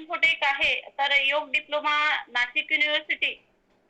Infotech आहे, तर योग डिप्लोमा नाशिक युनिव्हर्सिटी,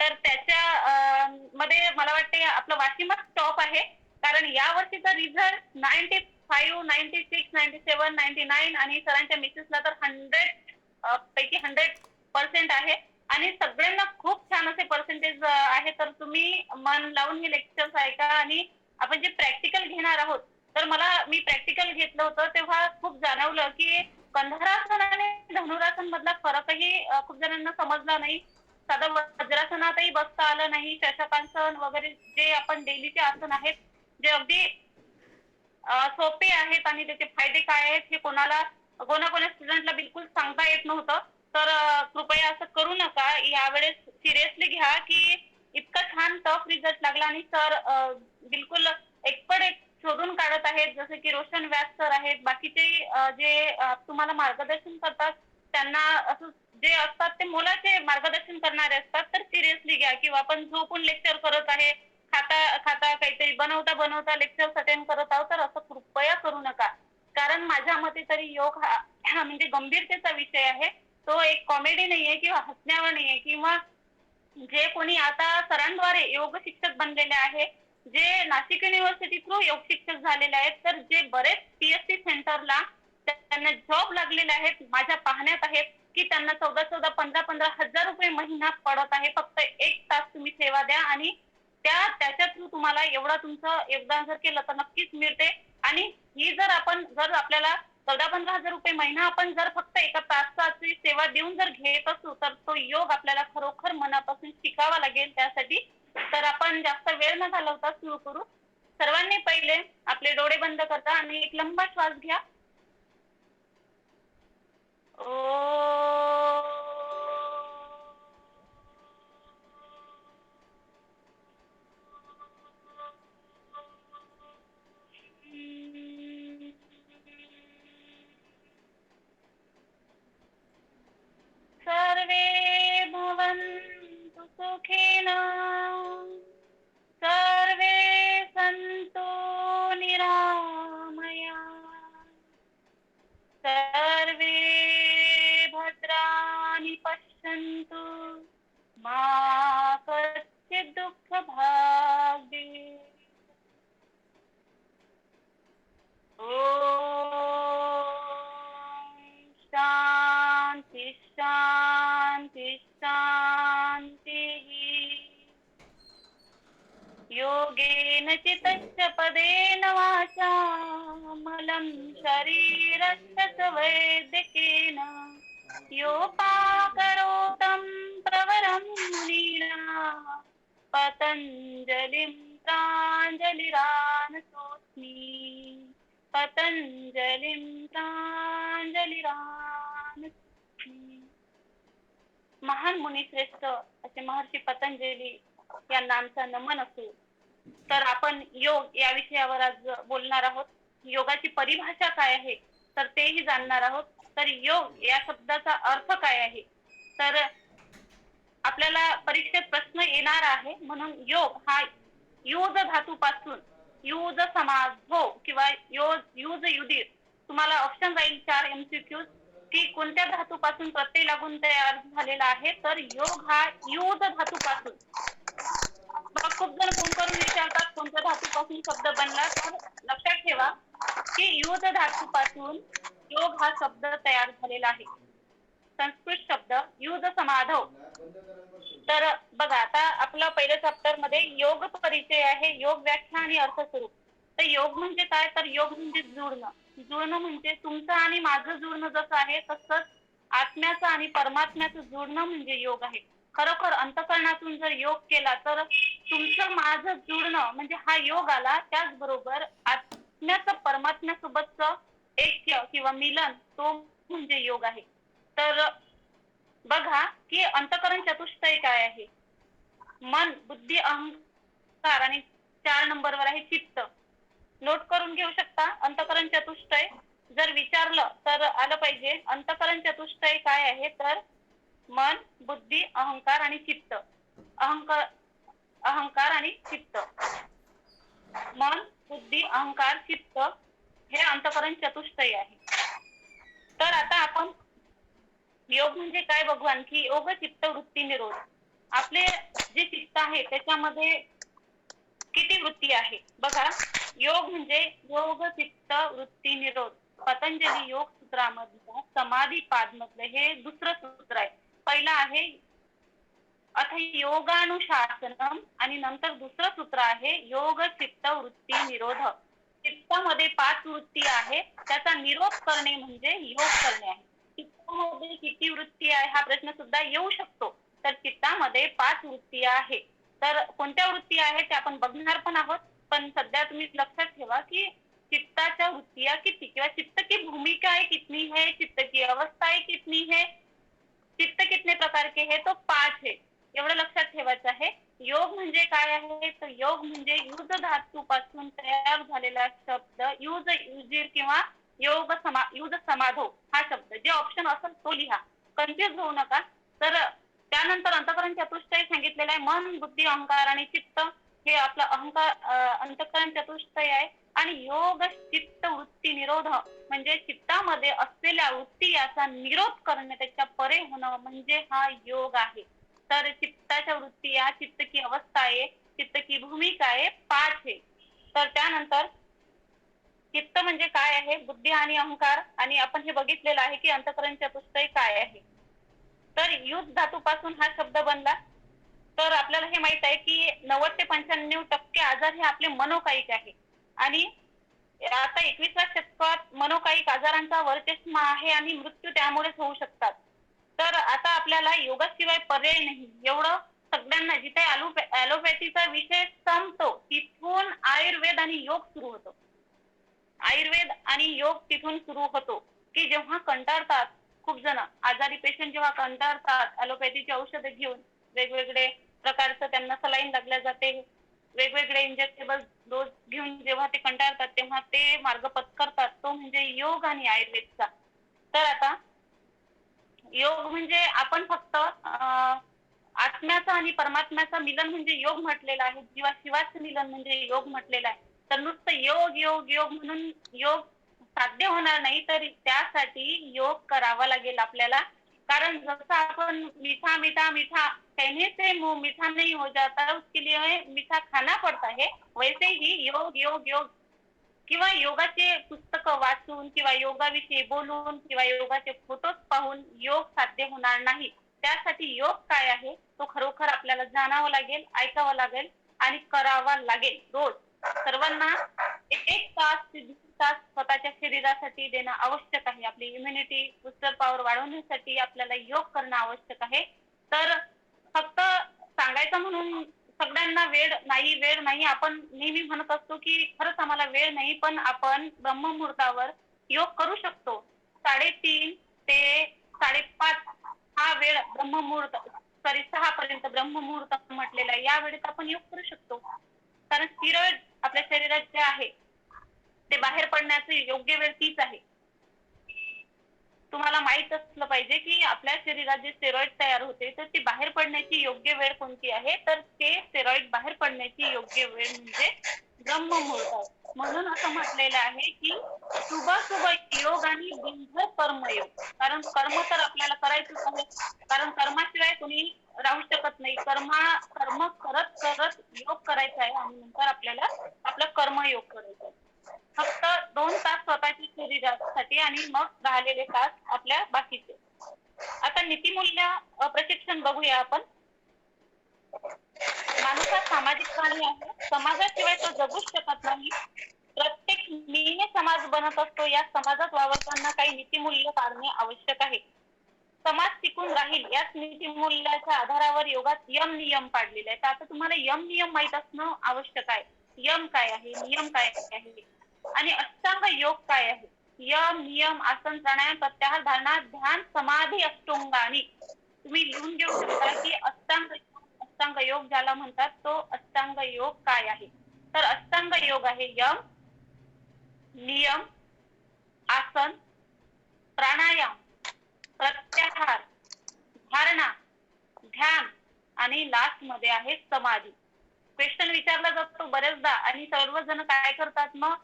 तर त्याच्या मध्ये मला वाटते आपलं वाशिमच टॉप आहे. कारण या वर्षीचा रिझल्ट 95, 96, 97, 99 आणि सरांच्या मिसेसला तर 100 पैकी 100% आहे आणि सगळ्यांना खूप छान असे पर्सेंटेज आहे. तर तुम्ही मन लावून हे लेक्चर्स ऐका आणि आपण जे प्रॅक्टिकल घेणार आहोत, तर मी प्रॅक्टिकल घेतलं होतं तेव्हा खूप जाणवलं की कंधरासन आणि धनुरासन मधला फरकही खूप जणांना समजला नाही. साधं वज्रासनातही बसता आलं नाही. शशकासन वगैरे जे आपण डेलीचे आसन आहेत, जे अगदी सोपे आहेत आणि त्याचे फायदे काय आहेत हे कोणा स्टुडंटला बिलकुल सांगता येत नव्हतं. तर कृपया असं करू नका. यावेळेस सिरियसली घ्या की इतका छान टफ रिझल्ट लागला आणि सर बिलकुल एक्सपर्ट शोधून काढत आहेत. जसे की रोशन व्यास सर आहेत. बाकीचे जे तुम्हाला मार्गदर्शन करतात त्यांना असं जे असतात ते मोलाचे मार्गदर्शन करणारे असतात. तर सिरियसली घ्या. किंवा आपण झोपून लेक्चर करत आहे, खाता खाता काहीतरी बनवता बनवता लेक्चर अटेंड करत आहोत, तर असं कृपया करू नका. कारण माझ्या मते तरी योग हा म्हणजे गंभीरतेचा विषय आहे. तो एक कॉमेडी नाहीये किंवा हसण्यावर नाहीये. किंवा जे कोणी आता सरांद्वारे योग शिक्षक बनलेले आहे, जे नाशिक युनिव्हर्सिटी थ्रू योग शिक्षक झालेले आहेत, तर जे बरेच पीएचडी सेंटरला त्यांना जॉब लागलेले आहेत, माझ्या पाहण्यात आहेत की त्यांना 14-14, 15-15 हजार रुपये महिना पडत आहे. फक्त 1 तास तुम्ही सेवा द्या आणि त्याच्या थ्रू तुम्हाला एवढा तुमचं योगदान जर केलं तर नक्कीच मिळते. आणि ही जर आपल्याला 14-15 हजार रुपये महिना आपण जर फक्त एका तासाची सेवा देऊन जर घेत असू, तर तो योग आपल्याला खरोखर मनापासून शिकावा लागेल. त्यासाठी तर आपण जास्त वेळ न घालवता सुरू करू. सर्वांनी पहिले आपले डोळे बंद करता आणि एक लंबा श्वास घ्या. सर्वे भवन्तु सुखिनः, सर्वे सन्तु निरामयाः, सर्वे भद्राणि पश्यन्तु, मा कश्चित् दुःखभाग् भवेत्. शांति शांति शांतिः. योगेन चित्तस्य पदेन वाचा मलं शरीरस्य च वैद्यकेन योपाकरोतं प्रवरं मुनीना पतञ्जलिं प्राञ्जलिरानतोऽस्मि. पतंजलिं प्रांजलिरानतोऽस्मि. महान मुनिश्रेष्ठ असे महर्षी पतंजली यांना आमचा नमन असो. तर आपण योग या विषयावर आज बोलणार आहोत. योगाची परिभाषा काय आहे तर तेही जाणणार आहोत. तर योग या शब्दाचा अर्थ काय आहे, तर आपल्याला परीक्षेत प्रश्न येणार आहे. म्हणून योग हा युज धातूपासून युज समाधो किंवा युज युधी, तुम्हाला ऑप्शन राहील 4 एमसीक्यूज की कोणत्या धातूपासून प्रत्यय लागून तयार झालेला आहे. तर योग हा युज धातूपासून. मग खूप जण फोन करून विचारतात कोणत्या धातूपासून शब्द बनला. तर लक्षात ठेवा की युज धातूपासून योग हा शब्द तयार झालेला आहे. संस्कृत शब्द युज समाधव. तर बघा, आता आपला पहिल्या चॅप्टर मध्ये योग परिचय आहे, योग व्याख्या आणि अर्थस्वरूप. तर योग म्हणजे काय, तर योग म्हणजे जुळणं. जुळणं म्हणजे तुमचं आणि माझं जुळणं जसं आहे तसंच आत्म्याचं आणि परमात्म्याचं जुळणं म्हणजे योग आहे. खरोखर अंतःकरणातून जर योग केला तर तुमचं माझं जुळणं म्हणजे हा योग आला. त्याचबरोबर आत्म्याचं परमात्म्यासोबतचं ऐक्य किंवा मिलन तो म्हणजे योग आहे. तर बघा की अंतःकरण चतुष्टय काय आहे. मन, बुद्धी, अहंकार आणि 4 नंबरवर आहे चित्त. नोट करून घेऊ शकता. अंतःकरण चतुष्टय जर विचारलं तर आलं पाहिजे. अंतःकरण चतुष्टय काय आहे, तर मन, बुद्धी, अहंकार आणि चित्त. अहंकार आणि चित्त. मन, बुद्धी, अहंकार, चित्त हे अंतःकरण चतुष्टय आहे. तर आता आपण योग म्हणजे काय बघू आणखी. योग चित्त वृत्ती निरोध. आपले जे चित्त आहे त्याच्यामध्ये किती वृत्ती आहे बघा. योग म्हणजे योग चित्त वृत्ती निरोध. पतंजली योग सूत्रामधलं समाधी पाद मधलं हे दुसरं सूत्र आहे. पहिलं आहे अथ योगानुशासनम आणि नंतर दुसरं सूत्र आहे योग चित्त वृत्ती निरोध. चित्तामध्ये 5 वृत्ती आहे, त्याचा निरोध करणे म्हणजे योग करणे आहे. चित्तामध्ये किती वृत्ती आहे हा प्रश्न सुद्धा येऊ शकतो. तर चित्तामध्ये 5 वृत्ती आहे. तर कोणत्या वृत्ती आहेत ते आपण बघणार पण आहोत. पण सध्या तुम्ही लक्षात ठेवा की चित्ताच्या वृत्तियां किती किंवा चित्त की भूमिका है कितनी है, चित्त की अवस्थाएं कितनी है, चित्त कितने प्रकार के है, तो 5 है. एवढं लक्षात ठेवायचं आहे. योग म्हणजे काय आहे तर योग म्हणजे युज धातूपासून तयार झालेला शब्द युज युजीर किंवा युज समाधो हा शब्द. जे ऑप्शन असेल तो लिहा, कन्फ्युज होऊ नका. तर त्यानंतर अंतःकरण चतुष्टय सांगितलेलं आहे. मन बुद्धी अहंकार आणि चित्त हे आपलं अंतःकरण चतुष्टय आहे. आणि योग चित्त वृत्ती निरोध म्हणजे चित्तामध्ये असलेल्या वृत्ती याचा निरोध करणे, त्याच्या परे होणं म्हणजे हा योग आहे. तर चित्ताच्या वृत्ती या चित्त की अवस्था आहे, चित्त की भूमिका आहे, 5 आहे. तर त्यानंतर चित्त म्हणजे काय आहे, बुद्धी आणि अहंकार. आणि आपण हे बघितलेलं आहे की अंतःकरण चतुष्टय काय आहे. तर युज धातूपासून हा शब्द बनला. तर आपल्याला हे माहित आहे की 90 ते 95% आजार हे आपले मनोकायिक आहे. आणि आता 21व्या शतकात मनोकायिक आजारांचा वर्चस्व आहे आणि मृत्यू त्यामुळेच होऊ शकतात. तर आता आपल्याला योगाशिवाय पर्याय नाही. एवढं सगळ्यांना जिथे ॲलोपॅथीचा विषय संपतो तिथून आयुर्वेद आणि योग सुरू होतो. आयुर्वेद आणि योग तिथून सुरू होतो की जेव्हा कंटाळतात खूप जण आजारी पेशंट, जेव्हा कंटाळतात ॲलोपॅथीची औषधं घेऊन, वेगवेगळे प्रकारचं त्यांना सलाईन लागल्या जाते, वेगवेगळे इंजेक्टेबल डोस घेऊन जेव्हा ते कंटाळतात तेव्हा ते मार्ग पत्करतात, तो म्हणजे योग आणि आयुर्वेदचा. तर आता योग म्हणजे आपण फक्त आत्म्याचं आणि परमात्म्याचं मिलन म्हणजे योग म्हटलेलं आहे, किंवा शिवाचं मिलन म्हणजे योग म्हटलेलं आहे. तर नुसतं योग योग योग म्हणून योग साध्य होणार नाही. तर त्यासाठी योग करावा लागेल आपल्याला. कारण जसं आपण मीठा मीठा मीठा कहने से मुंह मीठा नहीं हो जाता, उसके लिए मीठा खाना पड़ता है, वैसे ही योग योग योग किंवा योगाचे पुस्तक वाचून किंवा योगाविषयी बोलून किंवा योगाचे फोटोज पाहून योग साध्य होणार नाही. त्यासाठी योग काय आहे तो खरोखर आपल्याला जाणावं लागेल, ऐकावं लागेल आणि करावा लागेल रोज. सर्वांना 1 तास ते 1.5 तास स्वतःच्या शरीरासाठी देणं आवश्यक आहे. आपली इम्युनिटी बूस्टर पॉवर वाढवण्यासाठी आपल्याला योग करणं आवश्यक आहे. तर फक्त सांगायचं म्हणून सगळ्यांना वेळ नाही आपण नेहमी म्हणत असतो की खरंच आम्हाला वेळ नाही, पण आपण ब्रह्ममुहूर्तावर योग करू शकतो. 3:30 ते 5:30 हा वेळ ब्रह्ममुहूर्त, सॉरी 6 पर्यंत ब्रह्ममुहूर्त म्हटलेला आहे. या वेळेत आपण योग करू शकतो. कारण स्टिरॉइड आपल्या शरीरात जे आहे ते बाहेर पडण्याची योग्य वेळ तीच आहे. तुम्हाला माहित असलं पाहिजे की आपल्या शरीरात जे स्टेरॉइड तयार होते तर ते बाहेर पडण्याची योग्य वेळ कोणती आहे. तर ते स्टेरॉइड बाहेर पडण्याची योग्य वेळ म्हणजे ब्रह्ममुहूर्त आहे. म्हणून असं म्हटलेलं आहे की सुबह सुबह योग आणि दिनभर कर्मयोग. कारण कर्म तर आपल्याला करायचंच आहे. कारण कर्माशिवाय कोणी राहू शकत नाही. कर्म करत करत योग करायचा आहे आणि नंतर आपल्याला आपलं कर्मयोग करायचं आहे. फक्त 2 तास स्वतःच्या शरीरासाठी आणि मग राहिलेले तास आपल्या बाकीचे. आता नीतिमूल्य प्रशिक्षण बघूया आपण. माणूस हा सामाजिक प्राणी आहे. समाजाशिवाय तो जगूच शकत नाही. प्रत्येक मीने समाज बनत असतो. या समाजात वावरताना काही नीतिमूल्य पाळणे आवश्यक आहे. समाज टिकून राहील याच नीतिमूल्याच्या आधारावर योगात यम नियम पाडलेले आहेत. आता तुम्हाला यम नियम माहित असणं आवश्यक आहे. यम काय आहे, नियम काय आहे आणि अष्टांग योग काय आहे. यम नियम आसन प्राणायाम प्रत्याहार धारणा ध्यान समाधी अष्टांगानी तुम्ही लिहून घेऊ शकता की अष्टांग योग ज्याला म्हणतात तो अष्टांग योग काय आहे. तर अष्टांग योग आहे यम, नियम, आसन, प्राणायाम, प्रत्याहार, धारणा, ध्यान आणि लास्ट मध्ये आहे समाधी. क्वेश्चन विचारला जातो बरेचदा आणि सर्वजण काय करतात, मग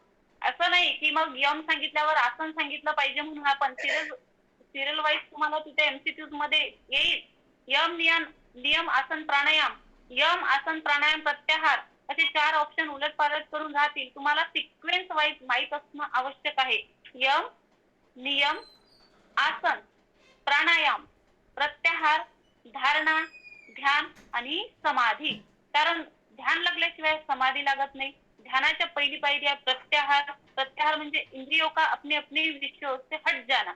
असं नाही की मग यम सांगितल्यावर आसन सांगितलं पाहिजे म्हणून आपण सिरियल वाईज तुम्हाला तिथे एमसीक्यूज मध्ये येईल. यम नियम नियम आसन प्राणायाम, यम आसन प्राणायाम प्रत्याहार असे 4 ऑप्शन उलटपालट करून राहतील. तुम्हाला सिक्वेन्स वाईज माहित असणं आवश्यक आहे. यम, नियम, आसन, प्राणायाम, प्रत्याहार, धारणा, ध्यान आणि समाधी. कारण ध्यान लागल्याशिवाय समाधी लागत नाही. ध्यानाच्या पहिली पायरी आहे प्रत्याहार. प्रत्याहार म्हणजे इंद्रियों का अपने अपने विषयों से हट जाना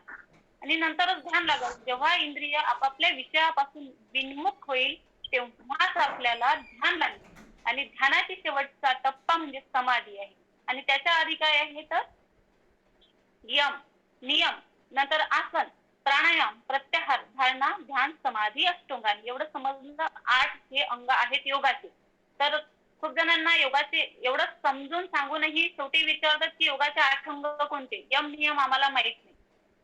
आणि नंतरच ध्यान लागत. जेव्हा इंद्रिय आपापल्या विषयापासून विन्मुख होईल तेव्हाच आपल्याला ध्यान लागेल. आणि ध्यानाची शेवटचा टप्पा म्हणजे समाधी आहे. आणि त्याच्या आधी काय आहे तर यम, नियम, नंतर आसन, प्राणायाम, प्रत्याहार, धारणा, ध्यान, समाधी, अष्टांग. एवढं समजलं. 8 हे अंग आहेत योगाचे. तर खूप जणांना योगाचे एवढं समजून सांगूनही शेवटी विचारतात की योगाचे 8 अंग कोणते. यम नियम आम्हाला माहित नाही.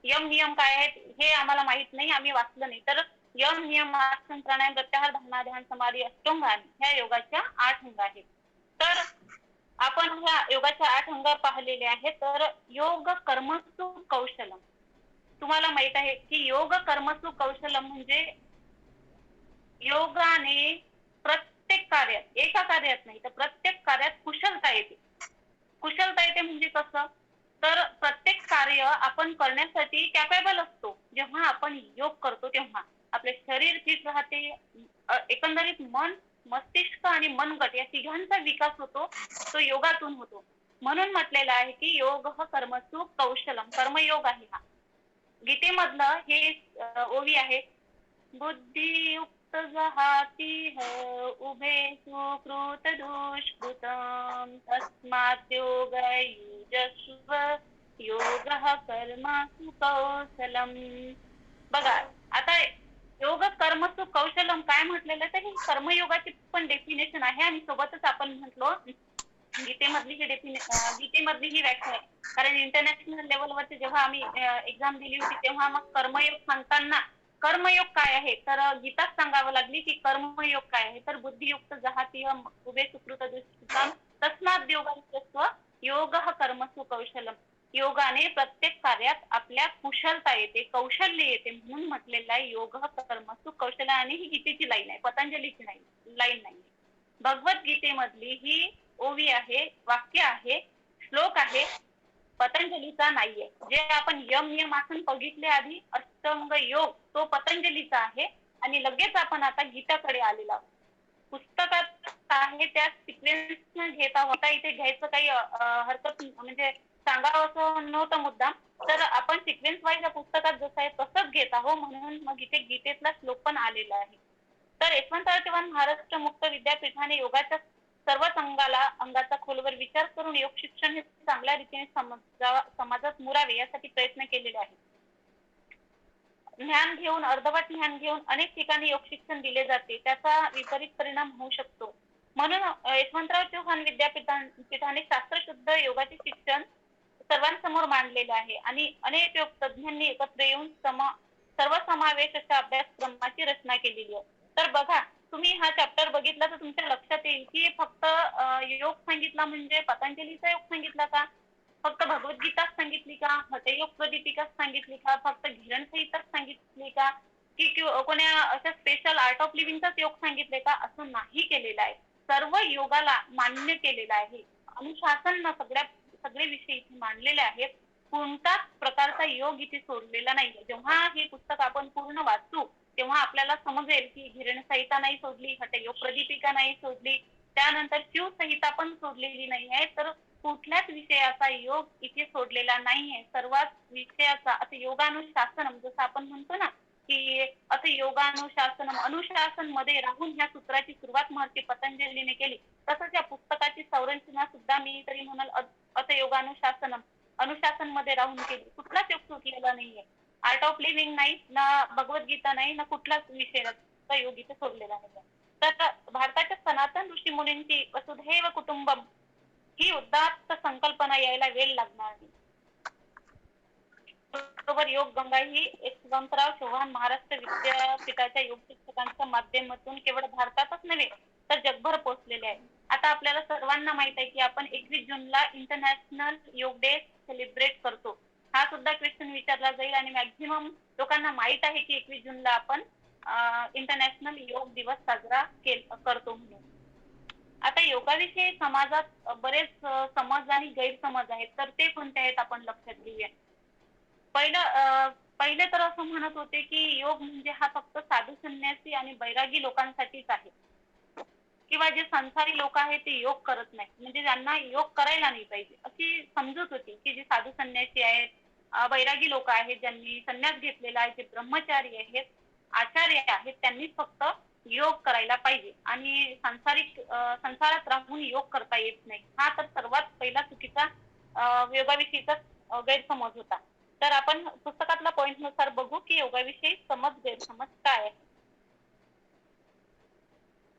यम नियम काय आहेत हे आम्हाला माहित नाही, आम्ही वाचलं नाही. तर यम नियम आसन प्राणायाम प्रत्याहार धारणा ध्यान समाधी अष्टांग ह्या योगाच्या 8 अंग आहेत. तर आपण ह्या योगाच्या 8 अंग पाहिलेले आहेत. तर योग कर्मसु कौशलम. तुम्हाला माहित आहे की योग कर्मसु कौशलम म्हणजे योगाने प्रत्येक कार्यात, एका कार्यात नाही तर प्रत्येक कार्यात कुशलता येते. कुशलता येते म्हणजे कसं तर प्रत्येक कार्य आपण करण्यासाठी कॅपेबल असतो. जेव्हा आपण योग करतो तेव्हा आपले शरीर फिट राहते, एकंदरीत मन, मस्तिष्क आणि मनगट या तिघांचा विकास होतो, तो योगातून होतो. म्हणून म्हटलेलं आहे की योग कर्मसु कौशलम, कर्मयोग आहे हा. गीतेमधलं हे ओवी आहे. बुद्धियुक्त जहाती है उभे सुकृत दुष्कृतम तस्मात् योग युजस्व योगः कर्मसु कौशलम. बघा आता योग कर्मसु कौशलम काय म्हटलेलं तर ही कर्मयोगाची पण डेफिनेशन आहे आणि सोबतच आपण म्हटलो गीतेमधली ही व्याख्या आहे. कारण इंटरनॅशनल लेवलवरती जेव्हा आम्ही एक्झाम दिली होती तेव्हा मग कर्मयोग सांगताना कर्मयोग काय आहे तर गीताच सांगावं लागली की कर्मयोग काय आहे. तर बुद्धियुक्त जहातीय उभे सुकृत दुष्कृतम तस्मात् योगः योगः कर्मसु कौशलम. योगाने प्रत्येक कार्यात आपल्या कुशलता येते, कौशल्य येते म्हणून म्हटलेलं आहे योगः कर्मसु कौशल्य. आणि ही गीतेची लाईन आहे, पतंजलीची लाईन नाही. भगवद्गीतेमधली ही ओवी आहे, वाक्य आहे, श्लोक आहे, पतंजलीचा नाहीये. जे आपण यम नियम आसन बघितले आधी अष्टांग योग तो पतंजलीचा आहे आणि लगेच आपण आता गीताकडे आलेलो आहोत. पुस्तकात आहे त्या सिक्वेन्स घेता होता इथे घ्यायचं काही हरकत म्हणजे सांगावं असं नव्हतं मुद्दाम. तर आपण सिक्वेन्स वाईज या पुस्तकात जसं आहे तसंच घेत आहोत म्हणून मग इथे गीतेतला श्लोक पण आलेला आहे. तर यशवंतराव चव्हाण महाराष्ट्र मुक्त विद्यापीठाने योगाच्या सर्वच अंगाचा खोलवर विचार करून योग शिक्षण हे चांगल्या रीतीने समाजात मुरावे यासाठी प्रयत्न केलेले आहेत. ज्ञान घेऊन अर्धवट ज्ञान घेऊन अनेक ठिकाणी योग शिक्षण दिले जाते, त्याचा विपरीत परिणाम होऊ शकतो. म्हणून यशवंतराव चव्हाण विद्यापीठाने शास्त्रशुद्ध योगाचे शिक्षण सर्वांसमोर मांडलेले आहे आणि अनेक योग तज्ञांनी एकत्र येऊन सर्वसमावेश अशा अभ्यासक्रमाची रचना केलेली आहे. तर बघा तुम्ही हा चॅप्टर बघितला तर तुमच्या लक्षात येईल की फक्त योग सांगितला म्हणजे पतंजलीचा योग सांगितला का, फक्त भगवद्गीताच सांगितली का, हठयोग प्रदीपिकाच सांगितली का, फक्त घिरण संहिताच सांगितली का, की कोण्या अशा स्पेशल आर्ट ऑफ लिव्हिंगचाच योग सांगितले का, असं नाही केलेलं आहे. सर्व योगाला मान्य केलेलं आहे. अनुशासन सगळे विषय इथे मांडलेले आहेत. कोणताच प्रकारचा योग इथे सोडलेला नाहीये. जेव्हा हे पुस्तक आपण पूर्ण वाचू तेव्हा आपल्याला समजेल की घिरण संहिता नाही सोडली, हठयोग प्रदीपिका नाही सोडली, त्यानंतर शिवसंहिता पण सोडलेली नाही आहे. तर कुठल्याच विषयाचा योग इथे सोडलेला नाहीये. सर्वात विषयाचा असं योगानुशासनम जसं आपण म्हणतो ना की असं योगानुशासनम अनुशासन मध्ये राहून ह्या सूत्राची सुरुवात महर्षी पतंजलीने केली. तसंच या पुस्तकाची संरचना सुद्धा मी तरी म्हणाल असं योगानुशासनम अनुशासन मध्ये राहून केली. कुठलाच योग सुटलेला नाहीये. आर्ट ऑफ लिव्हिंग नाही, ना भगवद्गीता नाही, ना कुठलाच विषयाचा योग इथे सोडलेला नाही. तर भारताच्या सनातन ऋषी मुनींची वसुधैव कुटुंबम ही उदात्त संकल्पना यायला वेळ लागणार नाही. बरोबर योग गंगा ही यशवंतराव चव्हाण महाराष्ट्र विद्यापीठाच्या योग शिक्षकांच्या माध्यमातून केवळ भारतातच नव्हे तर जगभर पोहोचलेले आहे. आता आपल्याला सर्वांना माहित आहे की आपण 21 जूनला इंटरनॅशनल योग डे सेलिब्रेट करतो. हा सुद्धा क्वेश्चन विचारला जाईल आणि मॅक्झिमम लोकांना माहित आहे की 21 जूनला आपण इंटरनॅशनल योग दिवस साजरा करतो म्हणून. आता योगाविषयी समाजात बरेच समज आणि गैरसमज आहेत, तर ते कोणते आहेत आपण लक्षात घेऊया. पहिले तर असं म्हणत होते की योग म्हणजे हा फक्त साधू संन्यासी आणि बैरागी लोकांसाठीच आहे, किंवा जे संसारी लोक आहेत ते योग करत नाही, म्हणजे त्यांना योग करायला नाही पाहिजे अशी समजूत होती. की जे साधू संन्यासी आहेत, बैरागी लोक आहेत, ज्यांनी संन्यास घेतलेला आहे, जे ब्रह्मचारी आहेत, आचार्य आहेत, त्यांनीच फक्त योग करायला पाहिजे आणि संसारात राहून योग करता येत नाही. हा तर सर्वात पहिला चुकीचा योगाविषयीचा गैरसमज होता. तर आपण पुस्तकातल्या पॉइंट नुसार बघू की योगाविषयी समज गैरसमज काय आहे.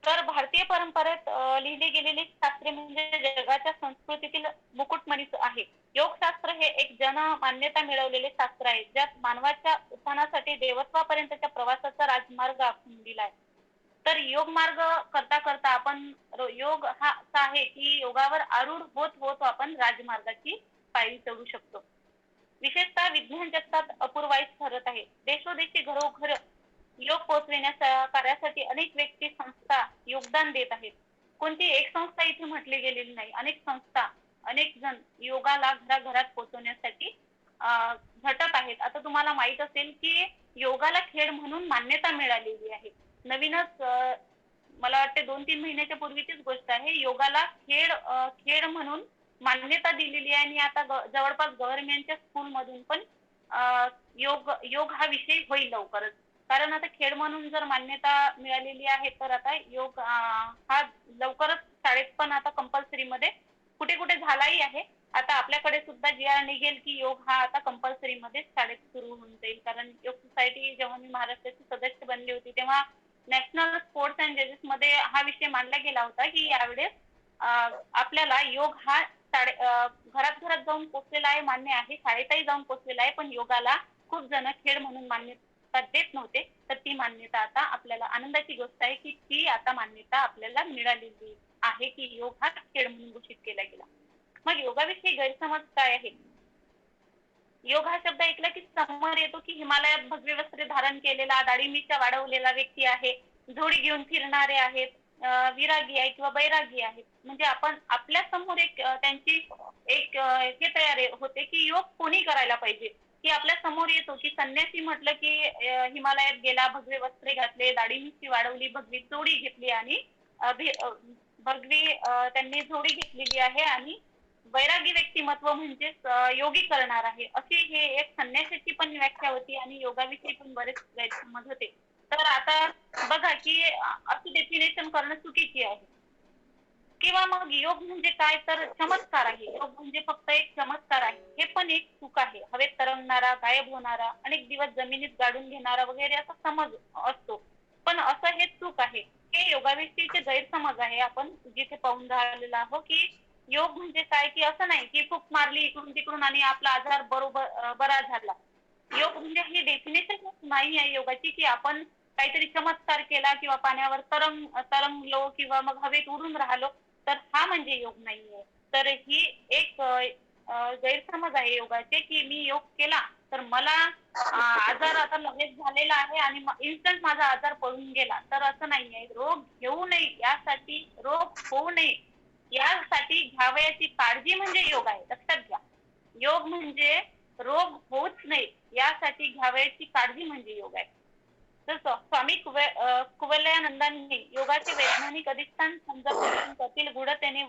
तर भारतीय परंपरेत लिहिले गेलेले शास्त्रे म्हणजे जगाच्या संस्कृतीतील मुकुटमणीच आहे. योगशास्त्र हे एक जन मान्यता मिळवलेले शास्त्र आहे, ज्यात मानवाच्या उत्थानासाठी देवत्वापर्यंतच्या प्रवासाचा राजमार्ग आखून दिला आहे. तर योग मार्ग करता करता आपण योग हा असा आहे की योगावर आरूढ होत होत आपण राजमार्गाची पायरी चढू शकतो. विशेषतः विज्ञान जगतात अपूर्वाईच ठरत आहे. देशोदेशी घरोघर योग पोहोचविण्याच्या कार्यासाठी अनेक व्यक्ती संस्था योगदान देत आहेत. कोणती एक संस्था इथे म्हटली गेलेली नाही. अनेक संस्था, अनेक जण योगाला घराघरात पोहोचवण्यासाठी झटत आहेत. आता तुम्हाला माहित असेल की योगाला खेळ म्हणून मान्यता मिळालेली आहे. नवीनच मला वाटते 2-3 महिन्याच्या पूर्वीचीच गोष्ट आहे. योगाला खेळ म्हणून मान्यता दिलेली आहे आणि आता जवळपास गव्हर्नमेंटच्या स्कूल मधून पण योग हा विषय होईल लवकरच. कारण आता खेळ म्हणून जर मान्यता मिळालेली आहे तर आता योग हा लवकरच शाळेत पण आता कंपल्सरी मध्ये कुठे कुठे झालाही आहे. आता आपल्याकडे सुद्धा जी निघेल की योग हा आता कंपल्सरी मध्ये शाळेत सुरू होऊन जाईल. कारण योग सोसायटी जेव्हा मी महाराष्ट्राची सदस्य बनली होती तेव्हा नॅशनल स्पोर्ट्स अँड जेजेस मध्ये हा विषय मांडला गेला होता की यावेळेस आपल्याला योग हा घरात घरात जाऊन पोचलेला आहे, मान्य आहे, शाळेतही जाऊन पोचलेला आहे, पण योगाला खूप जण खेळ म्हणून मान्यता देत नव्हते. तर ती मान्यता आता आपल्याला आनंदाची गोष्ट आहे की ती आता मान्यता आपल्याला मिळालेली आहे की योग हा खेळ म्हणून घोषित केला गेला. मग योगाविषयी गैरसमज काय आहे. योग हा शब्द ऐकला की समोर येतो की हिमालयात भगवे वस्त्रे धारण केलेला, दाढी मिशा वाढवलेला व्यक्ती आहे, झोळी घेऊन फिरणारे आहेत, विरागी आहे किंवा बैरागी आहेत. म्हणजे आपण आपल्या समोर एक त्यांची एक हे तयार होते की योग कोणी करायला पाहिजे. की आपल्या समोर येतो की संन्यासी म्हटलं की हिमालयात गेला, भगवे वस्त्रे घातले, दाढी मिशी वाढवली, भगवी जोडी घेतली आणि भगवी त्यांनी जोडी घेतलेली आहे आणि वैरागी व्यक्तिमत्व म्हणजेच योगी करणार आहे, अशी हे एक संन्यासाची पण व्याख्या होती आणि योगाविषयी पण बरेच गैरसमज होते. तर आता बघा की अशी डेफिनेशन करणं चुकीची आहे. किंवा मग योग म्हणजे काय तर चमत्कार आहे. योग म्हणजे फक्त एक चमत्कार आहे, हे पण एक चूक आहे. हवेत तरंगणारा, गायब होणारा, अनेक दिवस जमिनीत गाडून घेणारा वगैरे असा समज असतो. पण असं हे चूक आहे. हे योगाविषयीचे गैरसमज आहे. आपण जिथे पाहून राहिलेलो आहोत की योग म्हणजे काय की असं नाही की फूक मारली इकडून तिकडून आणि आपला आजार बरा झाला. योग म्हणजे ही डेफिनेशन नाही आहे योगाची की आपण काहीतरी चमत्कार केला किंवा पाण्यावर तरंगलो किंवा मग हवेत उडून राहिलो तर हा म्हणजे योग नाहीये. तर ही एक गैरसमज आहे योगाचे की मी योग केला तर मला आजार आता लगेच झालेला आहे आणि इन्स्टंट माझा आजार पळून गेला, तर असं नाहीये. रोग घेऊ नये यासाठी, रोग होऊ नये यासाठी घ्यावयाची काळजी म्हणजे योग आहे. लक्षात घ्या. योग म्हणजे रोग होऊच नये यासाठी घ्यावयाची काळजी म्हणजे योग आहे. तर स्वामी कुवलयानंदांनी योगाचे वैज्ञानिक अधिष्ठान समजावून कपिल गुढतेने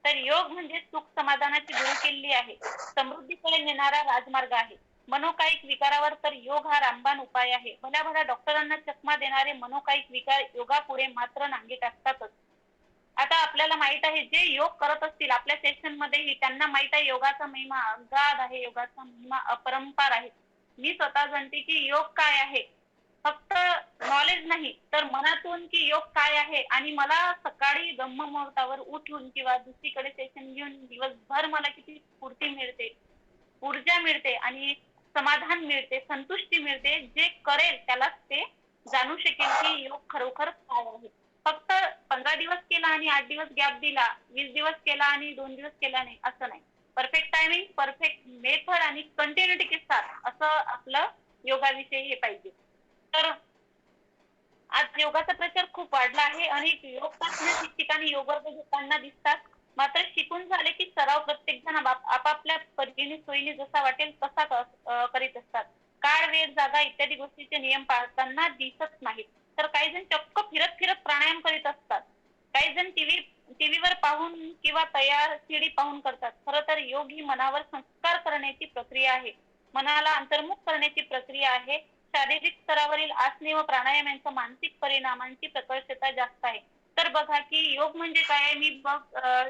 तर योग म्हणजे सुख समाधानाची गुरुकिल्ली आहे, समृद्धीकडे नेणारा राजमार्ग आहे. मनोकायिक विकारावर तर योग हा रामबाण उपाय आहे. भल्या भल्या डॉक्टरांना चकमा देणारे मनोकायिक विकार योगापुढे मात्र नांगी टाकतातच. आता आपल्याला माहित आहे जे योग करत असतील आपल्या सेशन मध्येही त्यांना माहित आहे योगाचा महिमा अगाध आहे, योगाचा महिमा अपरंपार आहे. मी स्वतः जाणते की योग काय आहे. फक्त नॉलेज नाही तर मनातून की योग काय आहे आणि मला सकाळी ब्रह्ममुहूर्तावर उठून किंवा दुसरीकडे सेशन घेऊन दिवसभर मला किती स्फूर्ती मिळते, ऊर्जा मिळते आणि समाधान मिळते, संतुष्टी मिळते. जे करेल त्यालाच ते जाणू शकेल की योग खरोखर काय आहे. फक्त 15 दिवस केला आणि 8 दिवस गॅप दिला, 20 दिवस केला आणि 2 दिवस केला नाही असं नाही. परफेक्ट टायमिंग, परफेक्ट मेथड आणि कंटिन्युटी के साथ असं आपलं योगाविषयी हे पाहिजे. तर आज योगाचा प्रचार खूप वाढला आहे. अनेक योग तज्ञ ठिकठिकाणी योग वर्ग घेताना दिसतात. मात्र शिकून झाले की सराव प्रत्येक जण आपापल्या परीने सोयीने जसा वाटेल तसा करीत असतात. काळ, वेळ, जागा इत्यादी गोष्टीचे नियम पाळताना दिसत नाहीत. तर काही जण चक्क फिरत फिरत प्राणायाम करीत असतात. काही जण टीव्हीवर पाहून किंवा तयार सीडी पाहून करतात. खरं तर योग ही मनावर संस्कार करण्याची प्रक्रिया आहे. मनाला अंतर्मुख करण्याची प्रक्रिया आहे. शारीरिक स्तरावरील आसने व प्राणायाम यांच्या मानसिक परिणामांची प्रकर्षता जास्त आहे. तर बघा की योग म्हणजे काय, मी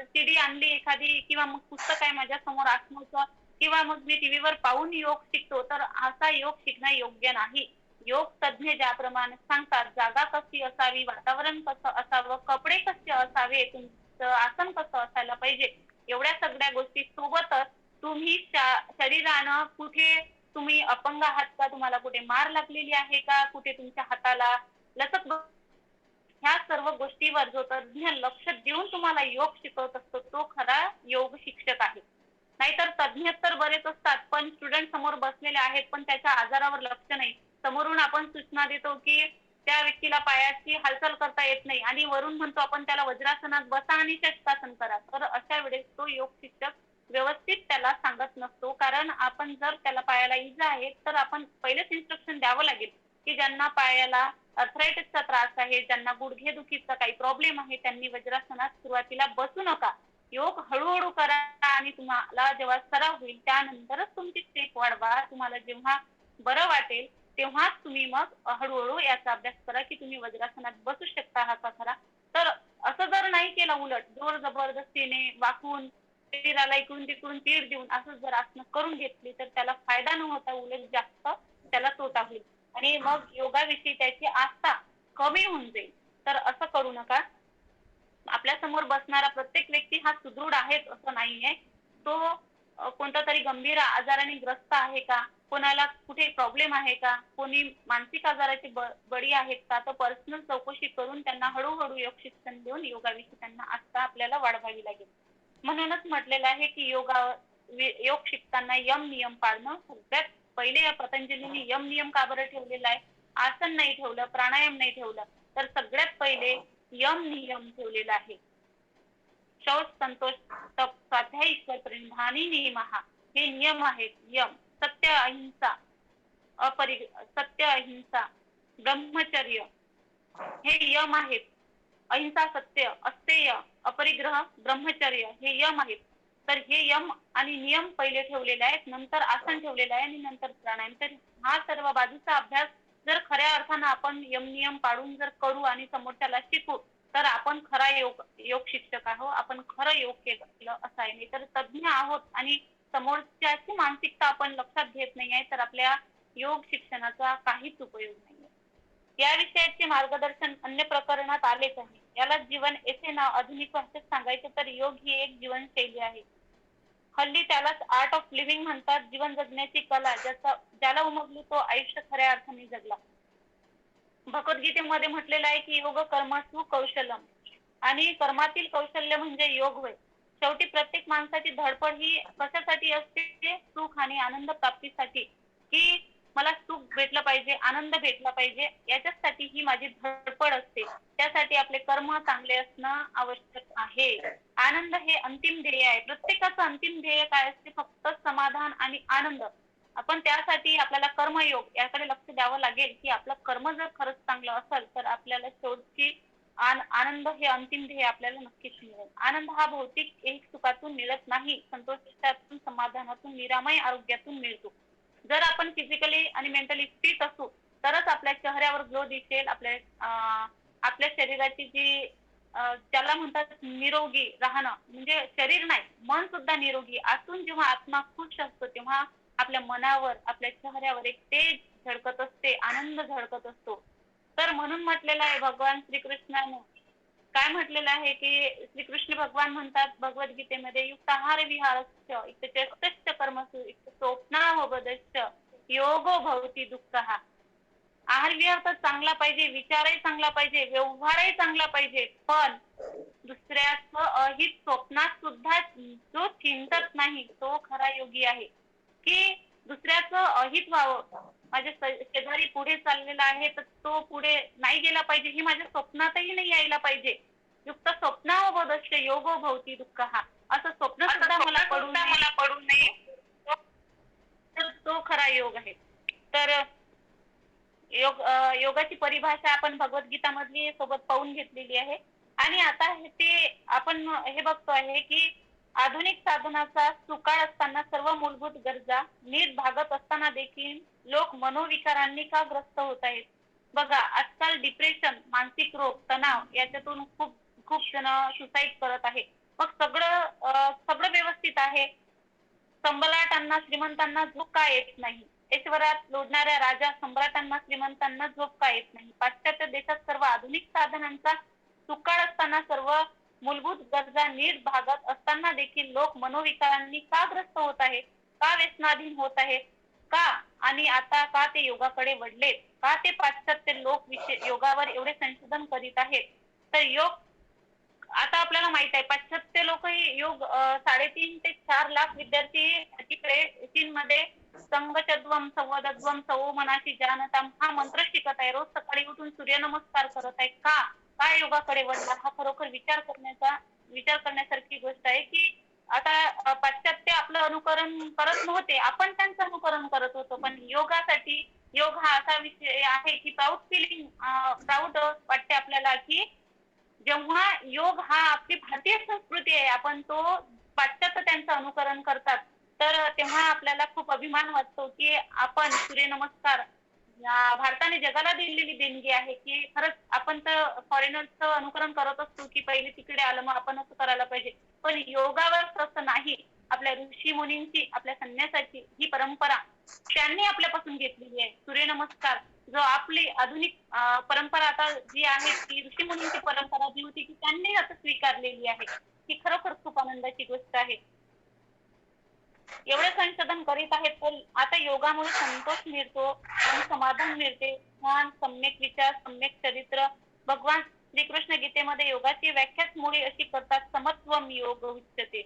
सीडी आणली एखादी किंवा मग पुस्तक आहे माझ्या समोर आसनाचं किंवा मग मी टीव्हीवर पाहून योग शिकतो, तर असा योग शिकणं योग्य नाही. योग तज्ञ ज्याप्रमाणे सांगतात, जागा कशी असावी, वातावरण कसं असावं, कपडे कसे असावे, तुमचं आसन कसं असायला पाहिजे, एवढ्या सगळ्या गोष्टी सोबतच तुम्ही शरीरानं कुठे तुम्ही अपंग आहात का, तुम्हाला कुठे मार लागलेली आहे का, कुठे तुमच्या हाताला लचक, ह्या सर्व गोष्टीवर जो तज्ञ लक्ष देऊन तुम्हाला योग शिकवत असतो तो खरा योग शिक्षक आहे. नाहीतर तज्ञ तर बरेच असतात, पण स्टुडंट समोर बसलेले आहेत पण त्याच्या आजारावर लक्ष नाही. समोरून आपण सूचना देतो की त्या व्यक्तीला पायाची हालचाल करता येत नाही आणि वरून म्हणतो आपण त्याला वज्रासनात बसा आणि षटकासन करा. तर अशा वेळेस तो योग शिक्षक व्यवस्थित त्याला सांगत नसतो. कारण आपण जर त्याला पायाला इजा आहे तर आपण पहिलेच इन्स्ट्रक्शन द्यावं लागेल की ज्यांना पायाला अर्थरायटिसचा त्रास आहे, ज्यांना गुडघेदुखीचा काही प्रॉब्लेम आहे, त्यांनी वज्रासनात सुरुवातीला बसू नका. योग हळूहळू करा आणि तुम्हाला जेव्हा सराव होईल त्यानंतरच तुमची स्टेप वाढवा. तुम्हाला जेव्हा बरं वाटेल तेव्हाच तुम्ही मग हळूहळू याचा अभ्यास करा की तुम्ही वज्रासनात बसू शकता हा का खरा. तर असं जर नाही केलं, उलट जोर जबरदस्तीने वाकून शरीराला इकडून तिकडून तीर देऊन असं जर आसनं करून घेतली तर त्याला फायदा न होता उलट जास्त त्याला तोटा होईल आणि मग योगाविषयी त्याची आस्था कमी होऊन जाईल. तर असं करू नका. आपल्या समोर बसणारा प्रत्येक व्यक्ती हा सुदृढ आहेच असं नाहीये. तो कोणता तरी गंभीर आजाराने ग्रस्त आहे का, कोणाला कुठे प्रॉब्लेम आहे का, कोणी मानसिक आजाराचे बळी आहेत का, तर पर्सनल चौकशी करून त्यांना हळूहळू योग शिक्षण देऊन योगाविषयी त्यांना आस्था आपल्याला वाढवावी लागेल. म्हणूनच म्हटलेलं आहे की योग शिकताना यम नियम पाळणं सगळ्यात पहिले. या पतंजलीने यम नियम का बरं ठेवलेला आहे, आसन नाही ठेवलं, प्राणायाम नाही ठेवलं, तर सगळ्यात पहिले यम नियम ठेवलेला आहे. शौच, संतोष, तप, स्वाध्याय, ईश्वर प्रणिधानी नियमः हे नियम आहेत. यम सत्य, अहिंसा, सत्य, अहिंसा, ब्रह्मचर्य हे यम आहेत. अहिंसा, सत्य, अस्तेय, अपरिग्रह, ब्रह्मचर्य हे यम आहेत. तर हे यम आणि नियम पहिले ठेवलेले आहेत, नंतर आसन ठेवलेलं आहे आणि नंतर प्राणायाम. तर हा सर्व बाजूचा अभ्यास जर खऱ्या अर्थानं आपण यम नियम पाळून जर करू आणि समोरच्याला शिकू तर आपण खरा योग शिक्षक आहोत, आपण खरं योग केलं असं आहे. नाही तर तज्ञ आहोत आणि समोरच्याची मानसिकता आपण लक्षात घेत नाही आहे तर आपल्या योग शिक्षणाचा काहीच उपयोग नाही. या विषयाचे मार्गदर्शन अन्य प्रकरणात आलेच आहे. याला जीवन येथे नाव आधुनिक भाषेत सांगायचे तर योग ही एक जीवनशैली आहे. हल्ली त्यालाच आर्ट ऑफ लिव्हिंग म्हणतात. जीवन जगण्याची कला, ज्याला उमगली तो आयुष्य खऱ्या अर्थाने जगला. भगवद्गीतेमध्ये म्हटलेलं आहे की योग कर्मसु कौशलम आणि कर्मातील कौशल्य म्हणजे योग होय. शेवटी प्रत्येक माणसाची धडपड ही कशासाठी असते, सुख आणि आनंद प्राप्तीसाठी, की मला सुख भेटलं पाहिजे, आनंद भेटला पाहिजे, याच्यासाठी ही माझी धडपड असते. त्यासाठी आपले कर्म चांगले असणं आवश्यक आहे. आनंद हे अंतिम ध्येय आहे. प्रत्येकाचं अंतिम ध्येय काय असते, फक्त समाधान आणि आनंद. आपण त्यासाठी आपल्याला कर्मयोग याकडे लक्ष द्यावं लागेल की आपलं कर्म जर खरंच चांगलं असेल तर आपल्याला शेवटची आनंद हे अंतिम ध्येय आपल्याला नक्कीच मिळेल. आनंद हा भौतिक एक सुखातून मिळत नाही, संतोषातून, समाधानातून, निरामय आरोग्यातून मिळतो. जर आपण फिजिकली आणि मेंटली फिट असू तरच आपल्या चेहऱ्यावर ग्लो दिसेल. आपल्या शरीराची जी त्याला म्हणतात निरोगी राहणं, म्हणजे शरीर नाही मन सुद्धा निरोगी असून जेव्हा आत्मा खुश असतो तेव्हा आपल्या मनावर, आपल्या चेहऱ्यावर एक तेज झळकत असते, आनंद झळकत असतो. तर म्हणून म्हटलेलं आहे भगवान श्रीकृष्णाने, काय म्हटलेलं आहे की श्रीकृष्ण भगवान म्हणतात भगवद्गीतेमध्ये, युक्ताहार विहारश्च इत्यचेष्टश्च कर्मसु स्वप्नावबोधश्च योगो भवति दुःखः. आहार विहार तर चांगला पाहिजे, विचारही चांगला पाहिजे, व्यवहारही चांगला पाहिजे, पण दुसऱ्याचं अहित स्वप्नात सुद्धा जो चिंतत नाही तो खरा योगी आहे. की दुसऱ्याचं अहित व्हावं, माझ्या शेजारी पुढे चाललेला आहे तर तो पुढे नाही गेला पाहिजे, ही माझ्या स्वप्नातही नाही यायला पाहिजे. युक्त स्वप्नावबोधश्च योगो भवती दुःखः, असं स्वप्न सुद्धा मला पडू नये, तर तो खरा योग आहे. तर योगाची परिभाषा आपण भगवद्गीता मधली सोबत पाहून घेतलेली आहे. आणि आता ते आपण हे बघतो आहे की आधुनिक साधनाचा सुकाळ असताना सर्व मूलभूत गरजा नीट भागत असताना देखील लोक मनोविकारांनी का ग्रस्त होत आहेत. बघा, आजकाल डिप्रेशन, मानसिक रोग, तणाव याच्यातून खूप खूप जण सुसाईड करत आहे. मग सगळं व्यवस्थित आहे, संबलाटांना श्रीमंतांना झोप का येत नाही, ऐश्वर्यात लोढणाऱ्या राजा सम्राटांना श्रीमंतांना झोप का येत नाही. पाश्चात्य देशात सर्व आधुनिक साधनांचा सुकाळ असताना सर्व मूलभूत गरजा नीट भागत असताना देखील लोक मनोविकारांनी का ग्रस्त होत आहे, का व्यसनाधीन होत आहे, का? आणि आता का ते योगाकडे वळले, का ते पाश्चात्य लोक योगावर एवढे संशोधन करीत आहेत. तर योग, आता आपल्याला माहित आहे पाश्चात्य लोकही योग 3.5 ते 4 लाख विद्यार्थी तिकडे चीनमध्ये संगचध्वम संवदध्वम सवो मनाशी जानताम हा मंत्र शिकत आहे. रोज सकाळी उठून सूर्यनमस्कार करत आहे. का काय योगाकडे वळला? हा खरोखर विचार करण्यासारखी गोष्ट आहे की आता पाश्चात्य आपलं अनुकरण करत नव्हते, आपण त्यांचं अनुकरण करत होतो. पण योगासाठी योग हा असा विषय आहे की प्राऊड वाटते आपल्याला की जेव्हा योग हा आपली भारतीय संस्कृती आहे, आपण तो पाश्चात्य त्यांचं अनुकरण करतात, तर तेव्हा आपल्याला खूप अभिमान वाटतो की आपण सूर्यनमस्कार भारताने जगाला दिलेली देणगी आहे. की खरंच आपण तर फॉरेनरचं अनुकरण करत असतो की पहिले तिकडे आलं मग आपण असं करायला पाहिजे, पण योगावर तसं नाही. आपल्या ऋषी मुनींची, आपल्या संन्यासाची ही परंपरा त्यांनी आपल्यापासून घेतलेली आहे. सूर्यनमस्कार जो आपली आधुनिक परंपरा आता जी आहे ती ऋषी मुनींची परंपरा जी होती ती त्यांनी आता स्वीकारलेली आहे. ही खरोखर खूप आनंदाची गोष्ट आहे. एवढे संशोधन करीत आहेत तर आता योगामुळे संतोष मिळतो आणि समाधान मिळते. ज्ञान, सम्यक विचार, सम्यक चरित्र. भगवान श्रीकृष्ण गीतेमध्ये योगाची व्याख्याच मुळे अशी करतात, समत्वम योग उच्यते.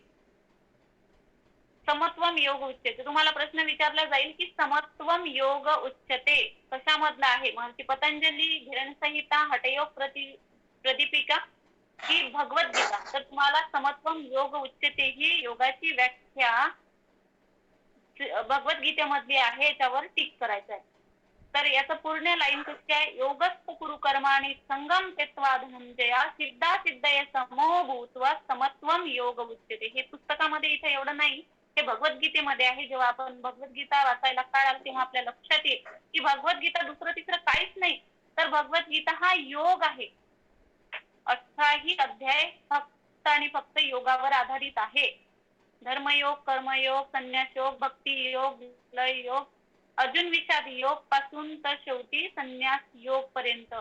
समत्वम योग उच्यते. तुम्हाला प्रश्न विचारला जाईल की समत्वम योग उच्यते कशामधला आहे? महर्षी पतंजली, धीरण संहिता, हठयोग प्रदीपिका ही भगवद्गीता. तर तुम्हाला समत्वम योग उच्यते ही योगाची व्याख्या भगवद्गीतेमधली आहे, याच्यावर टिक करायचं आहे. तर याचं पूर्ण लाईन कशी आहे? योगस्थ कुरु कर्माणि संगम त्यक्त्वा धनंजया सिद्धा सिद्धये समो भूत्वा समत्वम योग उच्यते. हे पुस्तकामध्ये इथे एवढं नाही, हे भगवद्गीतेमध्ये आहे. जेव्हा आपण भगवद्गीता वाचायला काढाल तेव्हा आपल्या लक्षात येईल की भगवद्गीता दुसरं तिसरं काहीच नाही, तर भगवद्गीता हा योग आहे. 28 अध्याय फक्त आणि फक्त योगावर आधारित आहे. धर्मयोग, कर्मयोग, संन्यास योग, भक्ती योग, लय योग, अर्जुन विषाद योग पासून तर शेवटी संन्यास योग पर्यंत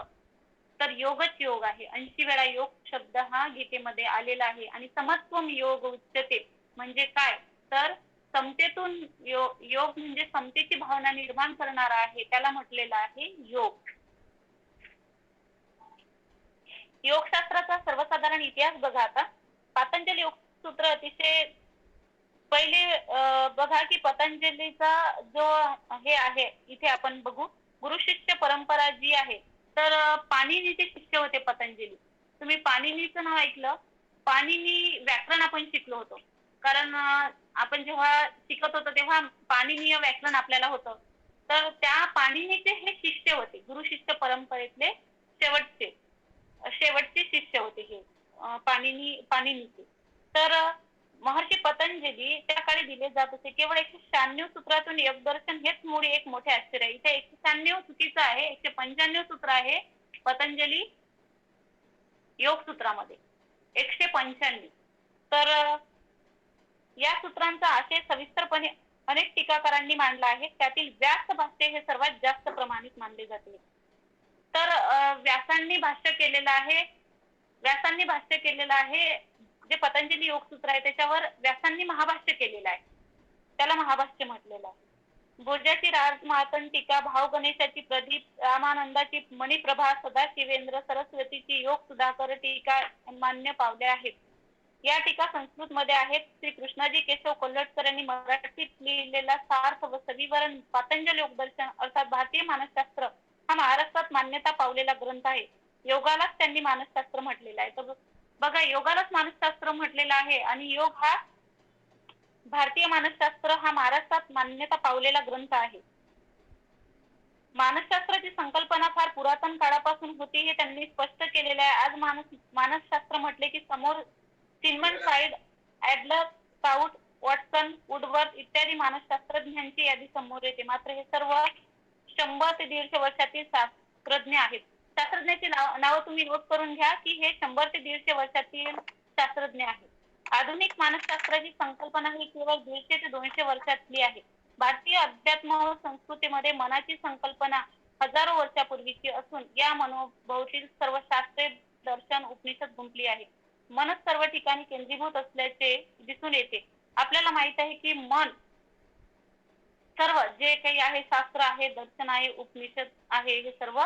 तर योगच योग आहे. 80 वेळा योग शब्द हा गीतेमध्ये आलेला आहे. आणि समत्वम योग उच्यते म्हणजे काय? तर समतेतून योग म्हणजे समतेची भावना निर्माण करणारा आहे, त्याला म्हटलेलं आहे योग. योगशास्त्राचा सर्वसाधारण इतिहास बघा. आता पतंजली योगसूत्र अतिशय पहिले बघा की पतंजलीचा जो हे आहे, इथे आपण बघू गुरु शिष्य परंपरा जी आहे, तर पाणिनीचे शिष्य होते पतंजली. तुम्ही पाणिनीचं नाव ऐकलं? पाणिनी व्याकरण आपण शिकलो होतो, कारण आपण जेव्हा शिकत होतो तेव्हा पाणिनीय व्याकरण आपल्याला होतं. तर त्या पाणिनीचे हे शिष्य होते, गुरु शिष्य परंपरेतले शेवटचे शिष्य होते हे पाणिनीचे. तर महर्षी पतंजली त्या काळी दिले जात होते केवळ 196 सूत्रातून योगदर्शन हेच मुळे एक मोठे आश्चर्य आहे. इथे 196 चुकीचं आहे, 195 सूत्र आहे पतंजली योग सूत्रामध्ये, 195. तर या सूत्रांचा आशय सविस्तरपणे अनेक टीकाकारांनी मांडला आहे. त्यातील व्यास भाष्य हे सर्वात जास्त प्रमाणित मानले जाते. तर व्यासांनी भाष्य केलेलं आहे जे पतंजली योग सूत्र आहे त्याच्यावर व्यासांनी महाभाष्य केलेलं आहे, त्याला महाभाष्य म्हटलेलं आहे. भोजाची राजमार्तंड टीका, भाव गणेशाची प्रदीप, रामानंदाची मणिप्रभा, सदाशिवेंद्र सरस्वतीची योग सुधाकर टीका मान्य पावल्या आहेत. या टीका संस्कृत मध्ये आहेत. श्री कृष्णाजी केशव कोल्हटकर यांनी मराठीत लिहिलेला सार्थ व सविवरण पातंजल योगदर्शन अर्थात भारतीय मानसशास्त्र हा महाराष्ट्रात मान्यता पावलेला ग्रंथ आहे. योगालाच त्यांनी मानसशास्त्र म्हटलेलं आहे. तर बघा, योगालाच मानसशास्त्र म्हटलेलं आहे आणि योग हा भारतीय मानसशास्त्र हा महाराष्ट्रात मान्यता पावलेला ग्रंथ आहे. मानसशास्त्राची संकल्पना फार पुरातन काळापासून होती हे त्यांनी स्पष्ट केलेले आहे. आज मानसशास्त्र म्हटले की समोर सिग्मंड फ्राइड, ऍडलर, स्काउट, वॉटसन, वुडवर्थ इत्यादी मानसशास्त्रज्ञांची यादी समोर येते. मात्र हे सर्व 100 ते 150 वर्षातील शास्त्रज्ञ आहेत. शास्त्रज्ञाची नाव तुम्ही नोट करून घ्या की हे 100 ते 150 वर्षातील शास्त्रज्ञ आहेत. आधुनिक मानसशास्त्राची संकल्पना ही केवळ 150 ते 200 वर्षातली आहे. भारतीय अध्यात्म व संस्कृतीमध्ये मनाची संकल्पना हजारो वर्षापूर्वीची असून या मनोभोवतील सर्व शास्त्रे, दर्शन, उपनिषद गुंतली आहे. मनच सर्व ठिकाणी केंद्रीभूत असल्याचे दिसून येते. आपल्याला माहित आहे की मन सर्व जे काही आहे, शास्त्र आहे, दर्शन आहे, उपनिषद आहे, हे सर्व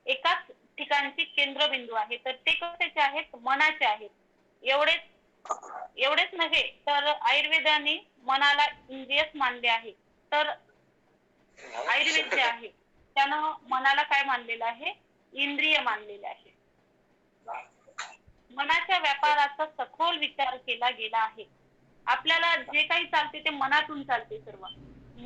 एकाच ठिकाणची केंद्रबिंदू आहे. तर ते कशाचे आहेत? मनाचे आहेत. एवढेच नव्हे तर आयुर्वेदाने मनाला इंद्रियच मानले आहे. तर आयुर्वेद जे आहे त्यानं मनाला काय मानलेलं आहे? इंद्रिय मानलेले आहे. मनाच्या व्यापाराचा सखोल विचार केला गेला आहे. आपल्याला जे काही चालते ते मनातून चालते. सर्व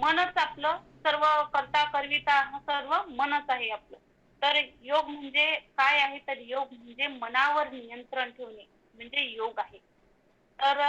मनच आपलं सर्व करता करविता सर्व मनच आहे आपलं. तर योग म्हणजे काय आहे? तर योग म्हणजे मनावर नियंत्रण ठेवणे म्हणजे योग आहे. तर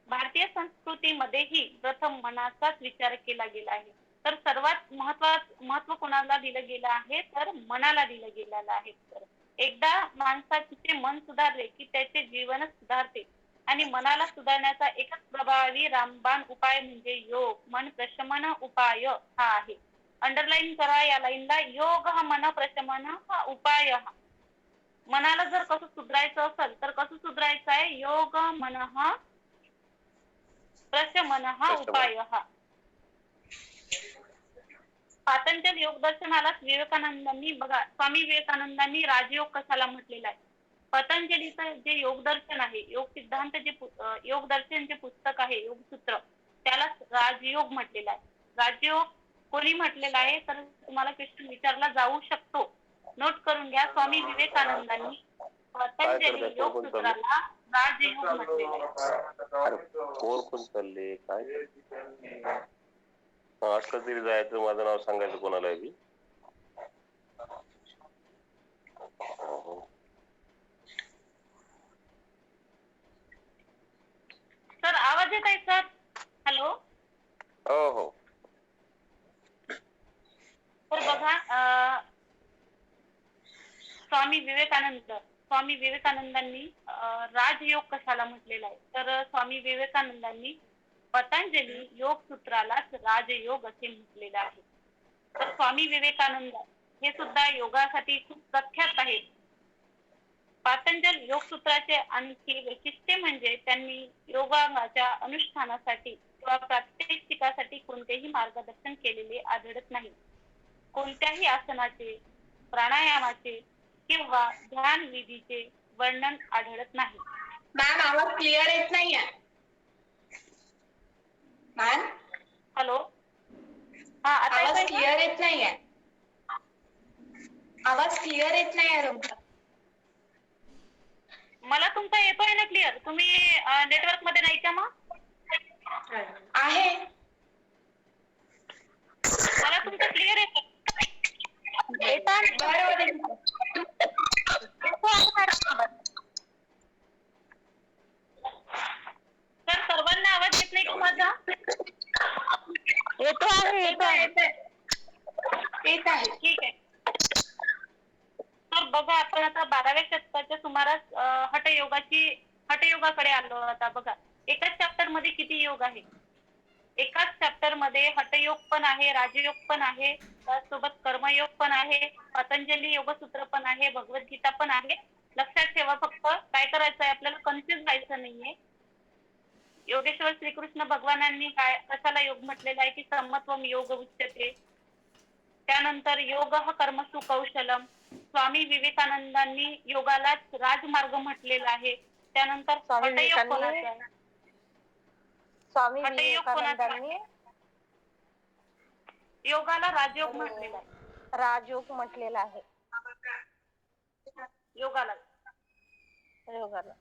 भारतीय संस्कृतीमध्येही प्रथम मनाचाच विचार केला गेला आहे. तर सर्वात महत्व कोणाला दिलं गेलं आहे? तर मनाला दिलं गेलेलं आहे. तर एकदा माणसाचे मन सुधारले की त्याचे जीवनच सुधारते आणि मनाला सुधारण्याचा एकच प्रभावी रामबाण उपाय म्हणजे योग. मन प्रशमन उपाय हा आहे. अंडरलाईन करा या लाईनला. योग हा मन प्रशमन हा उपाय हा. मनाला जर कसं सुधारायचं असेल तर कसं सुधारायचं आहे? योग मन हा प्रशमन हा उपाय हा. पातंजल योग दर्शनाला विवेकानंदांनी बघा, स्वामी विवेकानंदांनी राजयोग कशाला म्हटलेला आहे? पतंजलीचं जे योग दर्शन आहे, योग सिद्धांत जे योग दर्शन जे पुस्तक आहे, योगसूत्र, त्याला राजयोग म्हटलेला आहे. राजयोग कोणी म्हटलेला आहे? तर तुम्हाला क्वेश्चन विचारला जाऊ शकतो. नोट करून घ्या. स्वामी विवेकानंदांनी पतंजली योग सूत्राला राजयोग म्हटलेला आहे. कोण चालले काय? असलं तरी जायचं, माझं नाव सांगायचं कोणाला बी. सर आवाज येत आहे सर? हॅलो. हो हो. तर बघा, स्वामी विवेकानंदांनी राजयोग कशाला म्हटलेला आहे? तर स्वामी विवेकानंदांनी पतंजली योग सूत्रालाच राजयोग असे म्हटलेले आहे. तर स्वामी विवेकानंद हे सुद्धा योगासाठी खूप प्रख्यात आहेत. पातंजल योग सूत्राचे आणखी वैशिष्ट्य म्हणजे त्यांनी योगाच्या अनुष्ठानासाठी किंवा प्रात्यक्षिकासाठी कोणतेही मार्गदर्शन केलेले आढळत नाही. कोणत्याही आसनाचे, प्राणायामाचे किंवा ध्यान विधीचे वर्णन आढळत नाही. मॅम आवाज क्लिअर येत नाहीये. Ma'am hello. हा, आता आवाज क्लिअर येत नाहीये. आवाज क्लिअर येत नाहीये तुमचा. मला तुमचा येतोय ना क्लिअर. तुम्ही नेटवर्क मध्ये नाही का? मग आहे. मला तुमचा क्लिअर येतो. सर सर्वांना आवाज येत नाही का माझा? येत आहे. ठीक आहे. तर बघा, आपण आता 12व्या शतकाच्या सुमारास हठयोगाकडे आलो. आता बघा, एकाच चॅप्टर मध्ये किती योग आहे? एकाच चॅप्टर मध्ये हठयोग पण आहे, राजयोग पण आहे, त्यासोबत कर्मयोग पण आहे, पतंजली योगसूत्र पण आहे, भगवद्गीता पण आहे. लक्षात ठेवा, फक्त काय करायचं आहे आपल्याला, कन्फ्युज व्हायचं नाहीये. योगेश्वर श्रीकृष्ण भगवानांनी काय कशाला योग म्हटलेला आहे की समत्वम योग उच्यते. त्यानंतर योग कर्मसु कौशलम. स्वामी विवेकानंदांनी योगालाच राजमार्ग म्हटलेला आहे. त्यानंतर स्वामी हठयोग कोणाचा आहे? स्वामी हठयोग कोणाचा विवेकानंदांनी आहे? योगाला राजयोग म्हटलेला आहे. राजयोग म्हटलेला आहे योगाला. योगाला.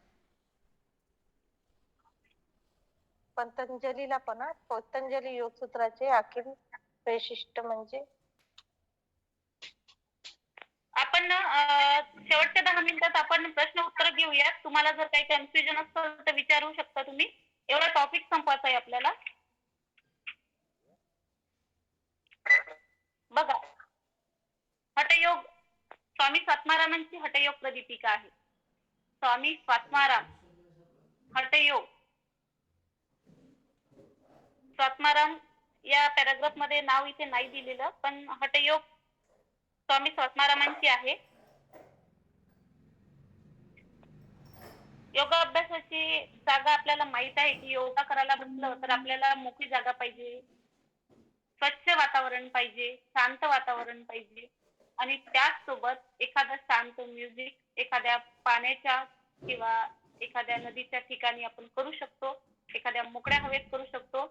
पतंजलीला पण पतंजली योग सूत्राचे अखिल वैशिष्ट्य म्हणजे आपण शेवटच्या 10 मिनिटात आपण प्रश्न उत्तर घेऊयात. तुम्हाला जर काही कन्फ्युजन असेल तर विचारू शकता तुम्ही. एवढा टॉपिक संपवायचा आहे आपल्याला. बघा, हठयोग स्वामी स्वात्मारामांची हठयोग प्रदीपिका आहे. स्वामी स्वात्माराम हठयोग. स्वात्माराम या पॅराग्राफ मध्ये नाव इथे नाही दिलेलं, पण हठयोग स्वामी स्वात्मारामांची आहे. योगा अभ्यासाची जागा आपल्याला माहित आहे की योगा करायला बसलं तर आपल्याला मोकळी जागा पाहिजे, स्वच्छ वातावरण पाहिजे, शांत वातावरण पाहिजे आणि त्याचसोबत एखादं शांत म्युझिक एखाद्या पाण्याच्या किंवा एखाद्या नदीच्या ठिकाणी आपण करू शकतो, एखाद्या मोकळ्या हवेत करू शकतो.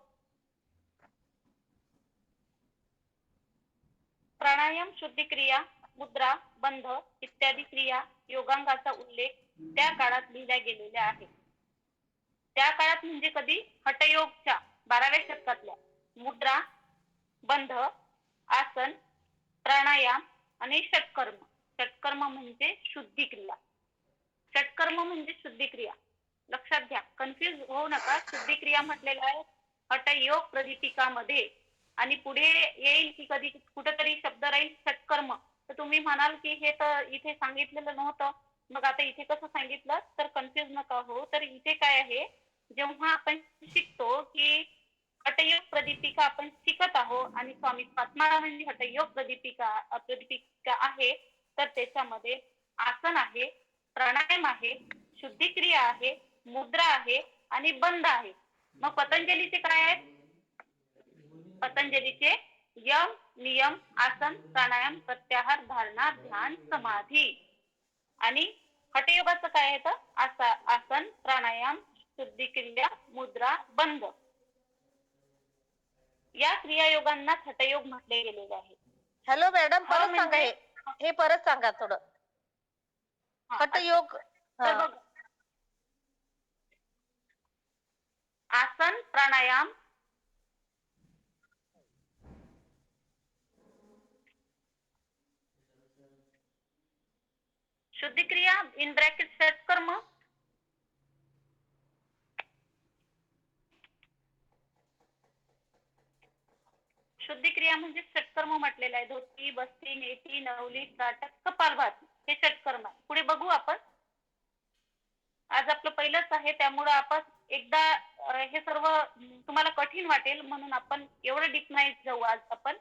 प्राणायाम, शुद्धी क्रिया, मुद्रा, बंध इत्यादी क्रिया योगांगाचा उल्लेख त्या काळात लिहिल्या गेलेल्या आहे. त्या काळात म्हणजे कधी? हठयोगच्या 12व्या शतकातल्या. मुद्रा, बंध, आसन, प्राणायाम आणि षटकर्म. षटकर्म म्हणजे शुद्धी क्रिया. षटकर्म म्हणजे शुद्धी क्रिया. लक्षात घ्या, कन्फ्युज होऊ नका. शुद्धी क्रिया म्हटलेलं आहे हठयोग प्रदीपिकामध्ये. आणि पुढे येईल की कधी कुठेतरी शब्द राहील षटकर्म, तर तुम्ही म्हणाल की हे तर इथे सांगितलेलं नव्हतं, मग आता इथे कसं सांगितलं, तर कन्फ्युज नका हो. तर इथे काय आहे, जेव्हा आपण शिकतो की हठयोग प्रदीपिका आपण शिकत आहोत आणि स्वामी स्वात्मारामांची हठयोग प्रदीपिका आहे, तर त्याच्यामध्ये आसन आहे, प्राणायाम आहे, शुद्धी क्रिया आहे, मुद्रा आहे आणि बंध आहे. मग पतंजलीचे काय आहेत? पतंजलीचे यम, नियम, आसन, प्राणायाम, प्रत्याहार, धारणा, ध्यान, समाधी. आणि हठयोगाचं काय आहे? आसन, प्राणायाम, शुद्धी क्रिया, मुद्रा, बंध. या क्रियायोगांना हठयोग म्हटले गेलेले आहे. हॅलो मॅडम, परत सांगा. हे परत सांगा थोडं. हठयोग. आसन, प्राणायाम, शुद्धी क्रिया इन ब्रॅकेट षटकर्म, शुद्धी क्रिया म्हणजे षटकर्म म्हटलेलं आहे. धोती, बस्ती, नेती, नवली, त्राटक, कपालभाती हे षटकर्म आहे. पुढे बघू आपण. आज आपलं पहिलंच आहे, त्यामुळे आपण एकदा हे सर्व तुम्हाला कठीण वाटेल म्हणून आपण एवढं डीप नाही जाऊ आज आपण.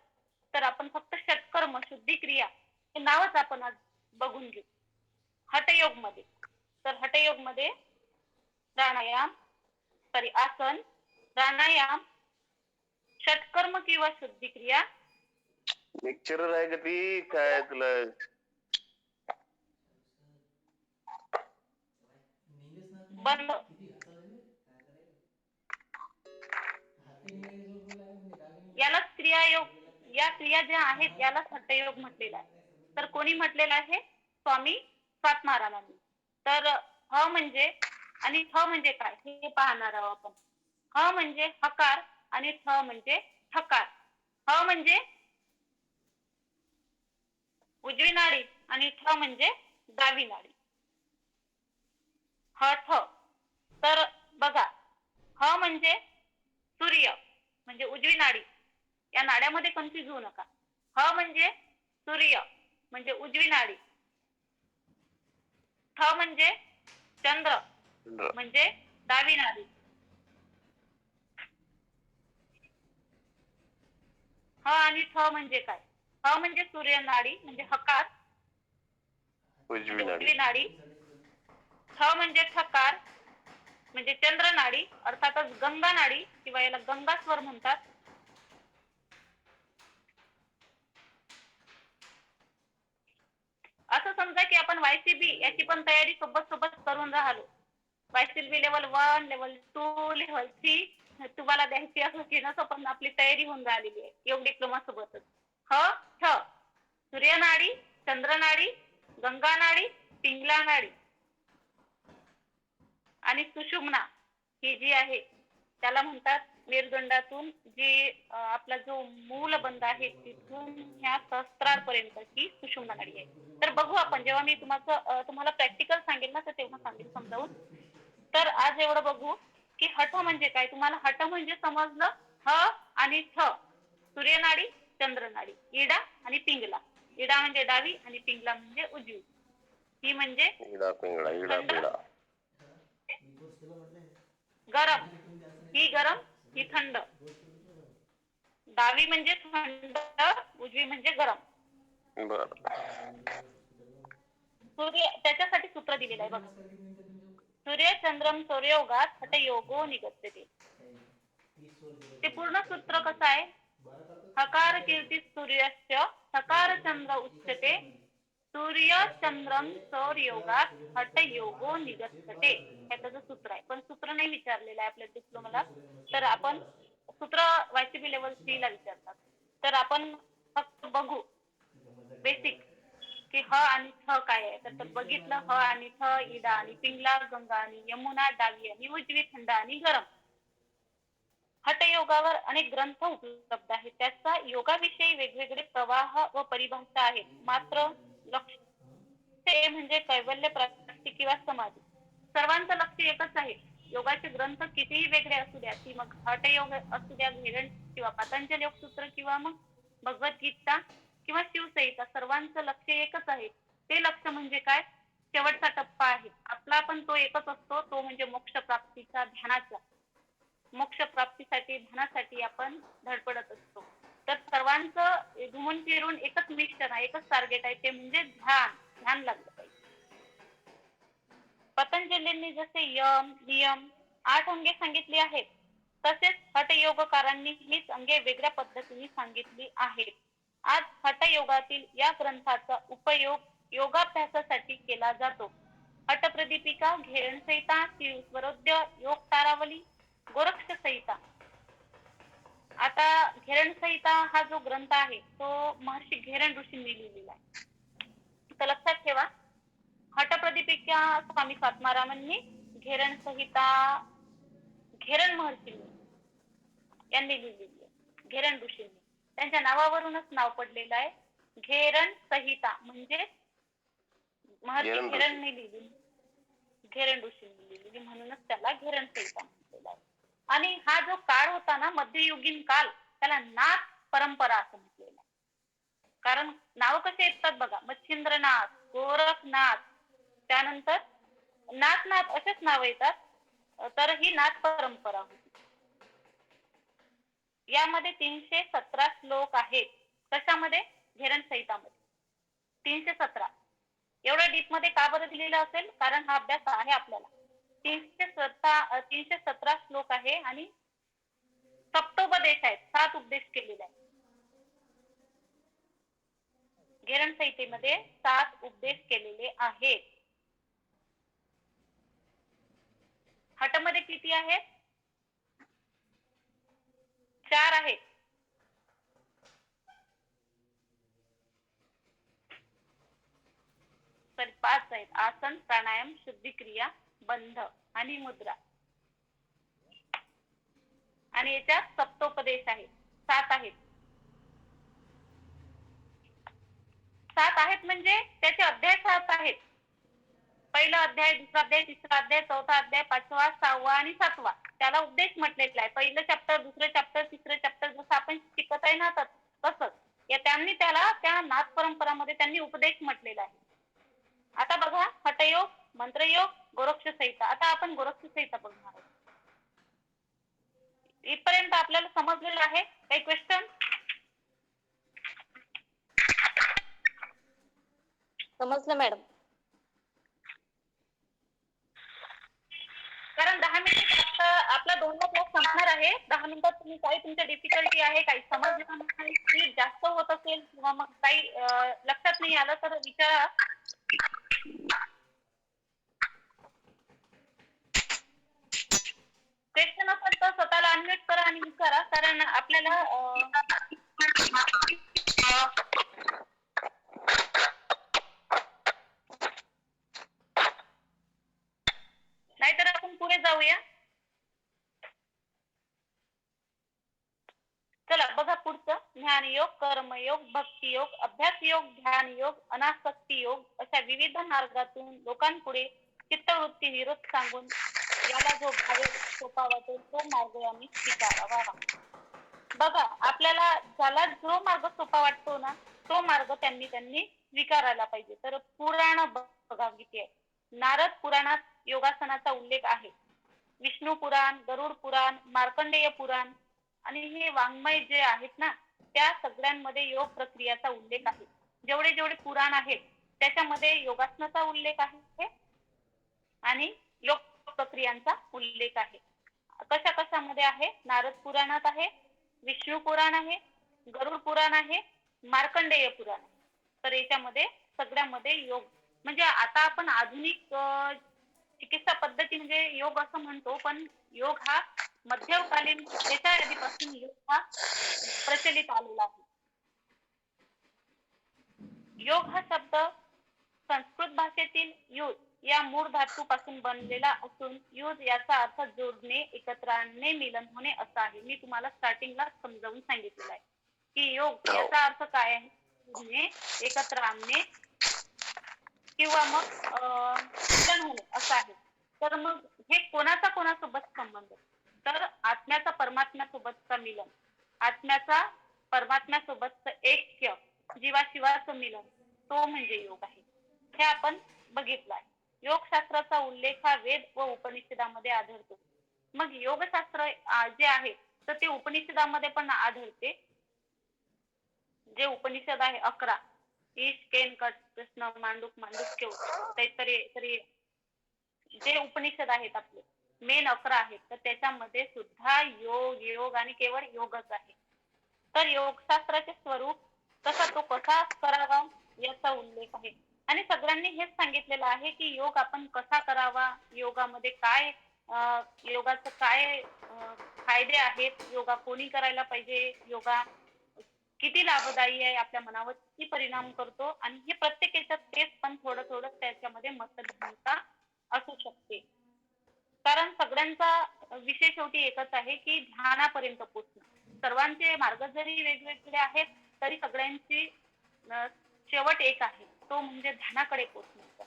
तर आपण फक्त षटकर्म, शुद्धी क्रिया हे नावच आपण आज बघून घेऊ हठयोग मध्ये. तर हठयोग मध्ये प्राणायाम, आसन, प्राणायाम, षटकर्म किंवा शुद्धी क्रिया. लेक्चरर आहे का ती? काय तुला बंद. यालाच क्रियायोग, या क्रिया ज्या आहेत यालाच हठयोग म्हटलेला आहे. तर कोणी म्हटलेलं आहे? स्वामी स्वात्मारामांनी. तर ह म्हणजे आणि थ म्हणजे काय हे पाहणार आहोत आपण. ह म्हणजे हकार आणि थ म्हणजे ठकार. ह म्हणजे उजवी नाडी आणि ठ म्हणजे डावी नाडी. ह थ. तर बघा, ह म्हणजे सूर्य म्हणजे उजवी नाडी. या नाड्यामध्ये कन्फ्युज होऊ नका. ह म्हणजे सूर्य म्हणजे उजवी नाडी. थ म्हणजे चंद्र म्हणजे डावी नाडी. ह आणि थ म्हणजे काय? ह म्हणजे सूर्य नाडी म्हणजे हकार, उजवी उजवी नाडी. थ म्हणजे ठकार म्हणजे चंद्रनाडी, अर्थातच गंगा नाडी किंवा याला गंगास्वर म्हणतात. असं समजा की आपण YCB याची पण तयारी सोबत सोबत करून राहिलो. YCB लेवल 1, लेवल 2, लेवल 3 तुम्हाला द्यायची असो की नसो, पण आपली तयारी होऊन राहिलेली आहे योग डिप्लोमा सोबतच. छ सूर्यनाडी, चंद्रनाडी, गंगा नाडी, पिंगला नाडी आणि सुषुम्ना ही जी आहे त्याला म्हणतात मेरुदंडातून जी आपला जो मूलबंध आहे तिथून ह्या सहस्त्रारपर्यंत ही सुषुम्ना नाडी आहे. तर बघू आपण, जेव्हा मी तुम्हाला प्रॅक्टिकल सांगेल ना तर तेव्हा सांगेल समजावून. तर आज एवढं बघू की हठ म्हणजे काय. तुम्हाला हठ म्हणजे समजलं, ह आणि थ, सूर्यनाडी, चंद्रनाडी, इडा आणि पिंगला. इडा म्हणजे डावी आणि पिंगला म्हणजे उजवी. ही म्हणजे इडा पिंगळा, इडा पिंगळा. गरम, ही गरम, ही थंड. डावी म्हणजे थंड, उजवी म्हणजे गरम. बर. सूर्य त्याच्यासाठी सूत्र दिलेलं आहे बघा. सूर्य चंद्रम सूर्योगात हठ योगो निगत्यते. ते पूर्ण सूत्र कसं आहे. हकार कीर्ती सूर्यस्य सकार चंद्र उच्यते, सूर्य चंद्रम सौरयोगात हठ योगो निगत्यते. हे त्याचं सूत्र आहे, पण सूत्र नाही विचारलेलं आहे आपल्या डिप्लोमाला. तर आपण सूत्र YCB लेवल 3 ला विचारतात. तर आपण फक्त बघू बेसिक की ह आणि थ काय आहे. तर बघितलं ह आणि थ, इडा आणि पिंगला, गंगा आणि यमुना, डावी आणि उजवी, थंड आणि गरम. हठयोगावर अनेक ग्रंथ उपलब्ध आहेत. त्याचा योगाविषयी वेगवेगळे प्रवाह व परिभाषा आहेत. मात्र लक्ष ते म्हणजे कैवल्य प्राप्ती किंवा समाधी. सर्वांचं लक्ष एकच आहे. योगाचे ग्रंथ कितीही वेगळे असू द्या, ती मग हठयोग असू द्या, घेरण किंवा पतंजल योगसूत्र किंवा मग भगवद्गीता किंवा शिवसंहिता, सर्वांचं लक्ष एकच आहे. ते लक्ष म्हणजे काय, शेवटचा टप्पा आहे आपला, पण तो एकच असतो, तो म्हणजे मोक्ष प्राप्तीचा, ध्यानाचा. मोक्ष प्राप्तीसाठी, ध्यानासाठी आपण धडपडत असतो. तर सर्वांचं घुमून फिरून एकच मिशन आहे, एकच टार्गेट आहे, ते म्हणजे ध्यान लागलं पाहिजे. पतंजलींनी जसे यम, नियम, 8 अंगे सांगितली आहेत, तसेच हठयोगकारांनी हीच अंगे वेगळ्या पद्धतीने सांगितली आहेत. आज हठयोगातील या ग्रंथाचा उपयोग योगाभ्यासासाठी केला जातो. हठप्रदीपिका, घेरण संहिता, शिवस्वरोद्य, योग तारावली, गोरक्ष संहिता. आता घेरण संहिता हा जो ग्रंथ आहे तो महर्षी घेरण ऋषींनी लिहिलेला आहे. तर लक्षात ठेवा, हठप्रदीपिका स्वामी स्वात्मारामांनी, घेरण संहिता घेरण महर्षींनी यांनी लिहिलेली आहे. घेरण ऋषींनी त्यांच्या नावावरूनच नाव पडलेलं आहे घेरण संहिता, म्हणजे महर्षी घेरणने लिहिली, घेरण ऋषींनी लिहिलेली, म्हणूनच त्याला घेरण संहिता म्हटलेलं आहे. आणि हा जो काळ होता ना, मध्ययुगीन काल, त्याला नाथ परंपरा असं म्हटलेलं आहे. कारण नाव कसे येतात बघा, मच्छिंद्रनाथ, गोरखनाथ, त्यानंतर नाथनाथ असेच नाव येतात. तर ही नाथ परंपरा होती. यामध्ये 317 श्लोक आहेत. कशामध्ये, घेरण संहितामध्ये 317. एवढं डीप मध्ये का बरं दिलेलं असेल, कारण हा अभ्यास आहे आपल्याला. 317 श्लोक आहे आणि सप्तोपदेश आहेत, 7 उपदेश केलेले आहेत. घेरण संहितेमध्ये 7 उपदेश केलेले आहेत. हठमध्ये किती आहेत, 4 आहेत. तर 5 आहेत. आसन, प्राणायाम, शुद्धी क्रिया, बंध आणि मुद्रा. आणि याच्यात सप्तोपदेश आहेत, 7 आहेत. 7 आहेत म्हणजे त्याचे अध्याय 7 आहेत. पहिला अध्याय, दुसरा अध्याय, तिसरा अध्याय, चौथा अध्याय, 5वा, 6वा आणि 7वा, त्याला उपदेश म्हटलेला आहे. पहिलं चॅप्टर, दुसरं चॅप्टर, तिसरं चॅप्टर जसं आपण शिकत आहे ना तसंच या त्यांनी त्याला त्या नाथ परंपरामध्ये त्यांनी उपदेश म्हटलेला आहे. आता बघा, हठयोग, मंत्रयोग, गोरक्ष संहिता. आता आपण गोरक्ष संहिता बघणार आहोत. इथपर्यंत आपल्याला समजलेलं आहे. काही क्वेश्चन? समजलं मॅडम. कारण 10 2ला क्लास संपणार आहे. 10 मिनिटात तुम्ही काही तुमच्या डिफिकल्टी आहे, काही समजलं नाही, स्पीड जास्त होत असेल किंवा मग काही लक्षात नाही आलं तर विचारा. क्वेश्चन असेल तर स्वतःला अनम्यूट करा आणि विचारा, कारण आपल्याला नाहीतर आपण पुढे जाऊया. चला बघा पुढचं. ज्ञानयोग, कर्मयोग, भक्तियोग, अभ्यासयोग, ध्यानयोग, अनासक्ती योग अशा विविध मार्गातून लोकांपुढे चित्तवृत्ती विरोध सांगून याला जो भावेल सोपा वाटेल तो मार्ग आम्ही स्वीकारावा. बघा आपल्याला ज्याला जो मार्ग सोपा वाटतो ना तो मार्ग त्यांनी स्वीकारायला पाहिजे. तर पुराण बघा किती आहे. नारद पुराणात योगासनाचा उल्लेख आहे. विष्णू पुराण, गरुड पुराण, मार्कंडेय पुराण आणि हे वाङ्मय जे आहेत ना त्या सगळ्यांमध्ये योग प्रक्रियाचा उल्लेख आहे. जेवढे जेवढे पुराण आहेत त्याच्यामध्ये योगासनाचा उल्लेख आहे आणि योग प्रक्रियांचा उल्लेख आहे. कशा कशामध्ये आहे? नारद पुराणात आहे, विष्णू पुराण आहे, गरुड पुराण आहे, मार्कंडेय पुराण आहे. तर याच्यामध्ये सगळ्यामध्ये योग म्हणजे आता आपण आधुनिक चिकित्सा पद्धती म्हणजे योग असं म्हणतो, पण योग हा मध्यकालीन त्याच्या आधीपासून योग हा प्रचलित आलेला आहे. योग हा शब्द संस्कृत भाषेतील युज या मूळ धातूपासून बनलेला असून युज याचा अर्थ जोडणे, एकत्र आणणे, मिलन होणे असा आहे. मी तुम्हाला स्टार्टिंगला समजावून सांगितलेलं आहे की योग याचा अर्थ काय आहे. जोडणे, एकत्र आणणे किंवा मग मिलन होणे असं आहे. तर मग हे कोणाचा कोणासोबत संबंध? तर आत्म्याचा परमात्म्यासोबतचा मिलन, आत्म्याचा परमात्म्यासोबतचं ऐक्य, जीवाशिवाचं मिलन, तो म्हणजे योग आहे. हे आपण बघितलं आहे. योगशास्त्राचा उल्लेख हा वेद व उपनिषदामध्ये आढळतो. मग योगशास्त्र जे आहे तर ते उपनिषदामध्ये पण आढळते. जे उपनिषद आहे 11 ईश, केन, कट, प्रश्न, मांडूक, मांडूक्य, तरी जे उपनिषद आहेत आपले मेन 11 आहेत तर त्याच्यामध्ये सुद्धा योग योग आणि केवळ योगच आहे. तर योगशास्त्राचे स्वरूप तो कसा करावा याचा उल्लेख आहे. आणि सगळ्यांनी हेच सांगितलेलं आहे की योग आपण कसा करावा, योगामध्ये काय योगाचं काय फायदे आहेत, योगा कोणी करायला पाहिजे, योगा किती लाभदायी आहे, आपल्या मनावर किती परिणाम करतो आणि हे प्रत्येक याच्यात तेच पण थोडं थोडं त्याच्यामध्ये मतभिन्नता असू शकते. कारण सगळ्यांचा विषय शेवटी एकच आहे की ध्यानापर्यंत पोहोचणं. सर्वांचे मार्ग जरी वेगवेगळे आहेत तरी सगळ्यांची शेवट एक आहे, तो म्हणजे ध्यानाकडे पोहोचण्याचा.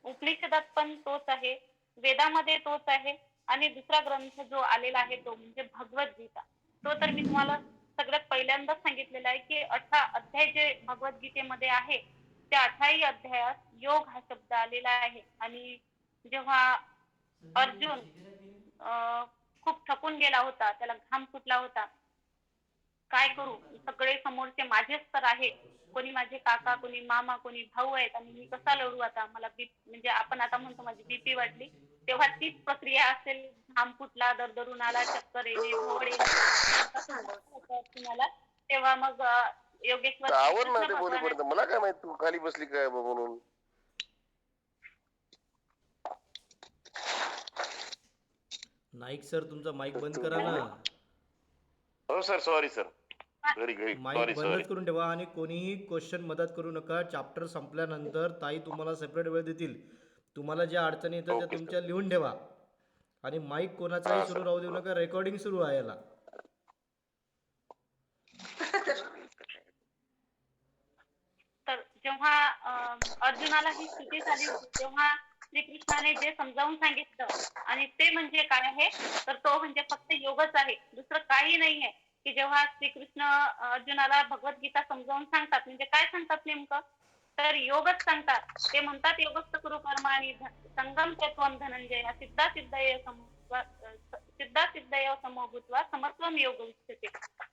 उपनिषदात पण तोच आहे, वेदामध्ये तोच आहे आणि दुसरा ग्रंथ जो आलेला आहे तो म्हणजे भगवद्गीता. तो तर मी तुम्हाला सगळ्यात पहिल्यांदाच सांगितलेला आहे की 18 अध्याय जे भगवद्गीतेमध्ये आहे त्या 18ही अध्यायात योग हा शब्द आलेला आहे. आणि जेव्हा अर्जुन खूप थकून गेला होता, त्याला घाम फुटला होता, काय करू, सगळे समोरचे माझेच तर आहे, कोणी माझे काका, कोणी मामा, कोणी भाऊ आहेत आणि मी कसा लढू आता, मला म्हणजे आपण आता म्हणतो माझी बीपी वाढली, तेव्हा तीच प्रक्रिया असेल. घाम फुटला, दरदरून आला, चक्कर येणे, भोवळ येणे तुम्हाला, तेव्हा मग योगेश्वर आवर ना ते बोलीपर्यंत. मला काय माहित तू खाली बसली काय म्हणून. नाईक सर तुमचा माईक बंद करा ना. हो सर, सॉरी सर, घरी घरी माईक सॉरी सॉरी. बंदच करून ठेवा आणि कोणीही क्वेश्चन मदत करू नका. चॅप्टर संपल्यानंतर ताई तुम्हाला सेपरेट वेळ देतील. तुम्हाला ज्या अडचणी येतात त्या ओके, तुमच्या लिहून ठेवा आणि माईक कोणाचाही हा, सुरू सर. राहू देऊ नका. रेकॉर्डिंग सुरू आहे याला. तर जेव्हा अर्जुनाला ही स्थिती झाली तेव्हा श्रीकृष्णाने जे समजावून सांगितलं आणि ते म्हणजे काय आहे तर तो म्हणजे फक्त योगच आहे, दुसरं काही नाही आहे. की जेव्हा श्रीकृष्ण अर्जुनाला भगवद्गीता समजावून सांगतात म्हणजे काय सांगतात नेमकं तर योगच सांगतात. ते म्हणतात योगस्थ कुरु कर्म आणि संगम तत्वम धनंजय सिद्धा सिद्धयो समो भूत्वा समत्वम योग उच्यते.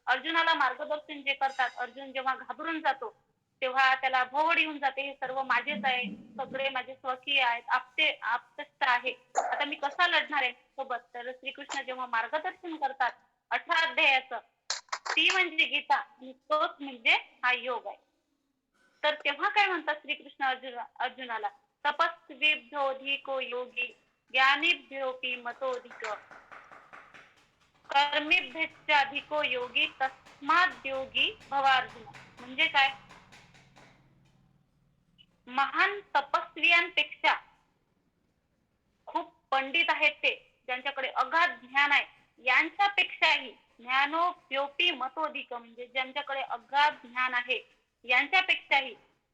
अर्जुनाला मार्गदर्शन जे करतात, अर्जुन जेव्हा घाबरून जातो तेव्हा त्याला भोवड येऊन जाते, हे सर्व माझेच आहे, सगळे माझे स्वकीय आहेत, आपतेष्ट आहे, आता मी कसा लढणार आहे सोबत. तर श्रीकृष्ण जेव्हा मार्गदर्शन करतात 18 अध्यायाचं, ती म्हणजे गीता आणि तोच म्हणजे हा योग आहे. तर तेव्हा काय म्हणतात श्रीकृष्ण अर्जुनाला, तपस्वीभ्योऽधिको योगी ज्ञानीभ्योऽपि मतोऽधिक कर्मीभ्यश्चाधिको योगी तस्माद् योगी भवार्जुन. म्हणजे काय, महान तपस्वियांपेक्षा खूप पंडित आहेत ते, ज्यांच्याकडे अगाध ज्ञान आहे, यांच्यापेक्षाही ज्ञानोप्योपी मतोधिक, म्हणजे ज्यांच्याकडे अगाध ज्ञान आहे यांच्यापेक्षाही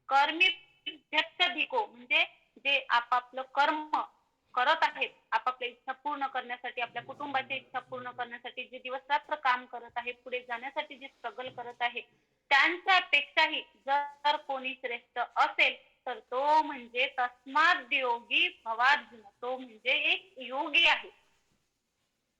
कर्मी धिको, म्हणजे जे आपापलं कर्म करत आहेत, आपापल्या इच्छा पूर्ण करण्यासाठी, आपल्या कुटुंबाची इच्छा पूर्ण करण्यासाठी जे दिवस रात्र काम करत आहे, पुढे जाण्यासाठी जे स्ट्रगल करत आहे, त्यांच्यापेक्षाही जर कोणी श्रेष्ठ असेल तर तो म्हणजे तस्माद योगी भवार्जुन, तो म्हणजे एक योगी आहे.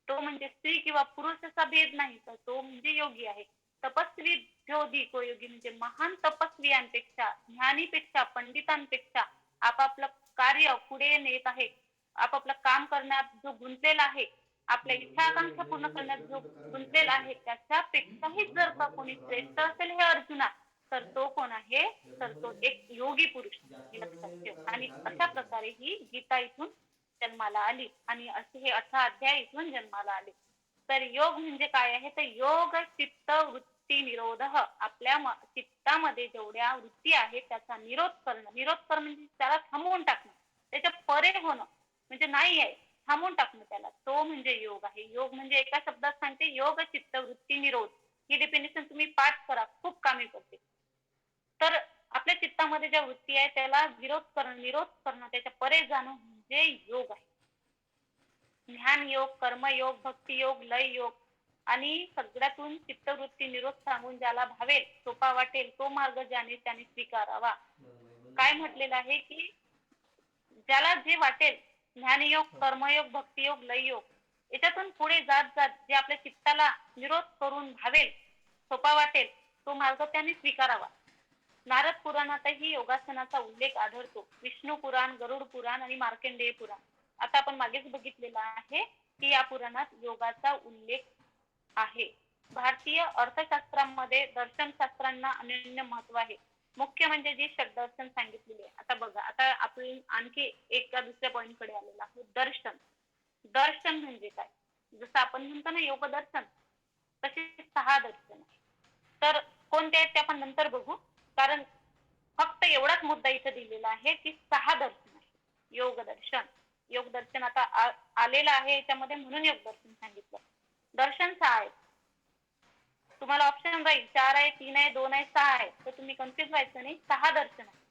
तो म्हणजे स्त्री किंवा पुरुष असा भेद नाही, तर तो म्हणजे योगी आहे. तपस्वी ज्योधिको योगी म्हणजे महान तपस्वियांपेक्षा, ज्ञानीपेक्षा, पंडितांपेक्षा आपापलं कार्य पुढे नेत आहे, आपापलं काम करण्यात जो गुंतलेला आहे, आपल्या इच्छा आकांक्षा पूर्ण करण्यात जो गुंतलेला आहे, त्याच्यापेक्षाही जर का कोणी श्रेष्ठ असेल हे अर्जुना, तर तो कोण आहे, तर तो एक योगी पुरुष, हे लक्षात ठेव. आणि अशा प्रकारे ही गीता इथून जन्माला आली आणि असे हे 18 अध्याय इथून जन्माला आले. तर योग म्हणजे काय आहे, तर योग चित्त वृत्ती निरोध, आपल्या चित्तामध्ये जेवढ्या वृत्ती आहेत त्याचा निरोध करणं. निरोध करणं म्हणजे त्याला थांबवून टाकणं, त्याच्या परे होणं, म्हणजे नाही आहे, थांबवून टाकणं त्याला, तो म्हणजे योग आहे. योग म्हणजे एका शब्दात सांगते, योग चित्त वृत्ती निरोध. ही डेफिनेशन तुम्ही पाठ करा, खूप कामी पडते. तर आपल्या चित्तामध्ये ज्या वृत्ती आहे त्याला विरोध करणं, निरोध करणं, त्याच्या परे जाणं म्हणजे योग आहे. ज्ञान योग, कर्मयोग, भक्ती योग, लय योग, आणि सगळ्यातून चित्तवृत्ती निरोध सांगून ज्याला भावेल, सोपा वाटेल, तो मार्ग ज्याने त्याने स्वीकारावा. काय म्हटलेलं आहे की ज्याला जे वाटेल, ज्ञानयोग, कर्मयोग, भक्तियोग, लययोग, याच्यातून पुढे जात जात जे आपल्या चित्ताला निरोध करून भावेल, सोपा वाटेल, तो मार्ग त्याने स्वीकारावा. नारद पुराणातही योगासनाचा उल्लेख आढळतो. विष्णू पुराण, गरुड पुराण आणि मार्कंडेय पुराण. आता आपण मागेच बघितलेला आहे की या पुराणात योगाचा उल्लेख आहे. भारतीय अर्थशास्त्रामध्ये दर्शनशास्त्रांना अनन्य महत्व आहे. मुख्य म्हणजे जी षड्दर्शन सांगितलेली आहे. आता बघा, आता आपण आणखी एका दुसऱ्या पॉइंट कडे आलेला आहोत. दर्शन. दर्शन म्हणजे काय, जसं आपण म्हणतो ना योग दर्शन, तसे 6 दर्शन आहे. तर कोणते आहेत ते आपण नंतर बघू, कारण फक्त एवढाच मुद्दा इथे दिलेला आहे की 6 दर्शन आहे. योग दर्शन, योग दर्शन आता आलेलं आहे याच्यामध्ये, म्हणून योग दर्शन सांगितलं. दर्शन 6 आहे. तुम्हाला ऑप्शन राहील 4 आहे, 3 आहे, 2 आहे, 6 आहे, तर तुम्ही कन्फ्युज व्हायचं नाही. 6 दर्शन आहे.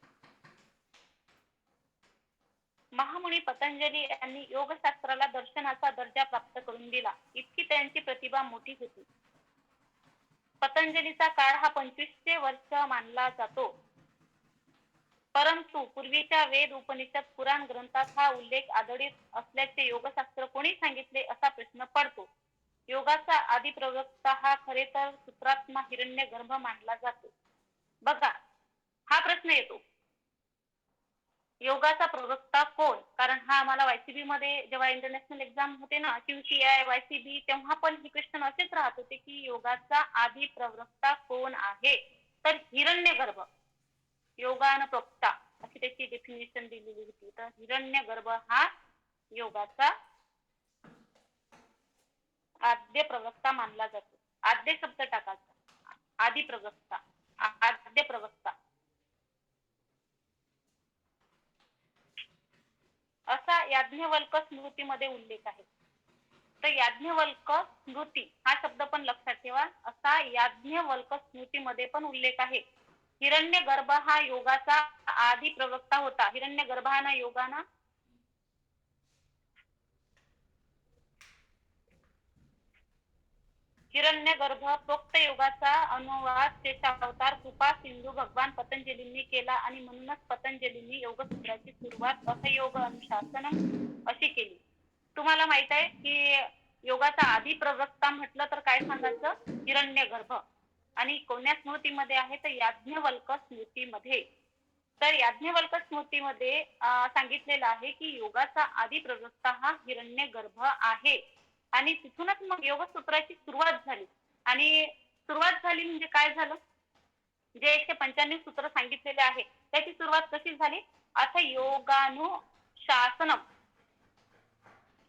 महामुनी पतंजली यांनी योगशास्त्राला दर्शनाचा दर्जा प्राप्त करून दिला, इतकी त्यांची प्रतिभा मोठी होती. पतंजलीचा काळ हा 2500 वर्ष मानला जातो. परंतु पूर्वीच्या वेद, उपनिषद, पुराण ग्रंथात हा उल्लेख आढळीत असल्याचे योगशास्त्र कोणी सांगितले असा प्रश्न पडतो. योगाचा आदी प्रवक्ता हा खरे तर सूत्रात्मा हिरण्यगर्भ मानला जातो. बघा, हा प्रश्न येतो, योगाचा प्रवक्ता कोण? कारण हा आम्हाला YCB मध्ये जेव्हा इंटरनॅशनल एक्झाम होते ना, QCI, YCB, तेव्हा पण ही क्वेश्चन असेच राहत होते की योगाचा आदी प्रवक्ता कोण आहे? तर हिरण्यगर्भ, योगान प्रोक्ता अशी त्याची डेफिनेशन दिलेली होती. तर हिरण्यगर्भ हा योगाचा आद्य प्रवक्ता मानला जातो. आद्य शब्द टाकायचा, आदी प्रवक्ता, आद्य प्रवक्ता असा याज्ञवल्क स्मृतीमध्ये उल्लेख आहे. तर याज्ञवल्क स्मृती हा शब्द पण लक्षात ठेवा, असा याज्ञवल्क स्मृतीमध्ये पण उल्लेख आहे. हिरण्यगर्भ हा योगाचा आदी प्रवक्ता होता. हिरण्यगर्भाना योगाना हिरण्यगर्भ प्रोक्त योगाचा अनुवाद शेषावतार कृपा सिंधू भगवान पतंजलींनी केला आणि म्हणूनच पतंजलींनी योगसूत्राची सुरुवात असयोग अनुशासनम अशी केली. तुम्हाला माहित आहे की योगाचा आदी प्रवक्ता म्हटलं तर काय सांगायचं? हिरण्यगर्भ. आणि कोण्या स्मृतीमध्ये आहे तर याज्ञवल्क स्मृतीमध्ये. तर याज्ञवल्क स्मृतीमध्ये सांगितलेलं आहे की योगाचा आदी प्रवक्ता हा हिरण्यगर्भ आहे. आणि तिथूनच मग योगसूत्राची सुरुवात झाली. आणि सुरुवात झाली म्हणजे काय झालं, जे 195 सूत्र सांगितलेले आहे त्याची सुरुवात कशी झाली, अथ योगानुशासनम.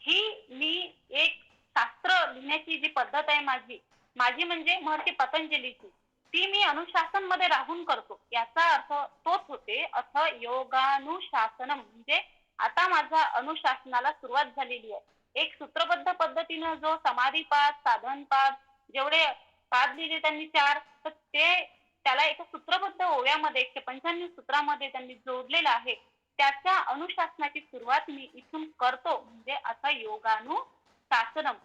ही मी एक शास्त्र लिहिण्याची जी पद्धत आहे माझी माझी म्हणजे महर्षी पतंजलीची, ती मी अनुशासन मध्ये राहून करतो. याचा अर्थ तोच होते अथ योगानुशासनम, म्हणजे आता माझ्या अनुशासनाला सुरुवात झालेली आहे. एक सूत्रबद्ध पद्धतीनं जो समाधीपाद, साधनपाद, जेवढे पाद लिहिले त्यांनी 4, तर ते त्याला एका सूत्रबद्ध ओव्यामध्ये 195 सूत्रामध्ये त्यांनी जोडलेलं आहे. त्याच्या अनुशासनाची सुरुवात मी इथून करतो, म्हणजे आता योगानुशासनम.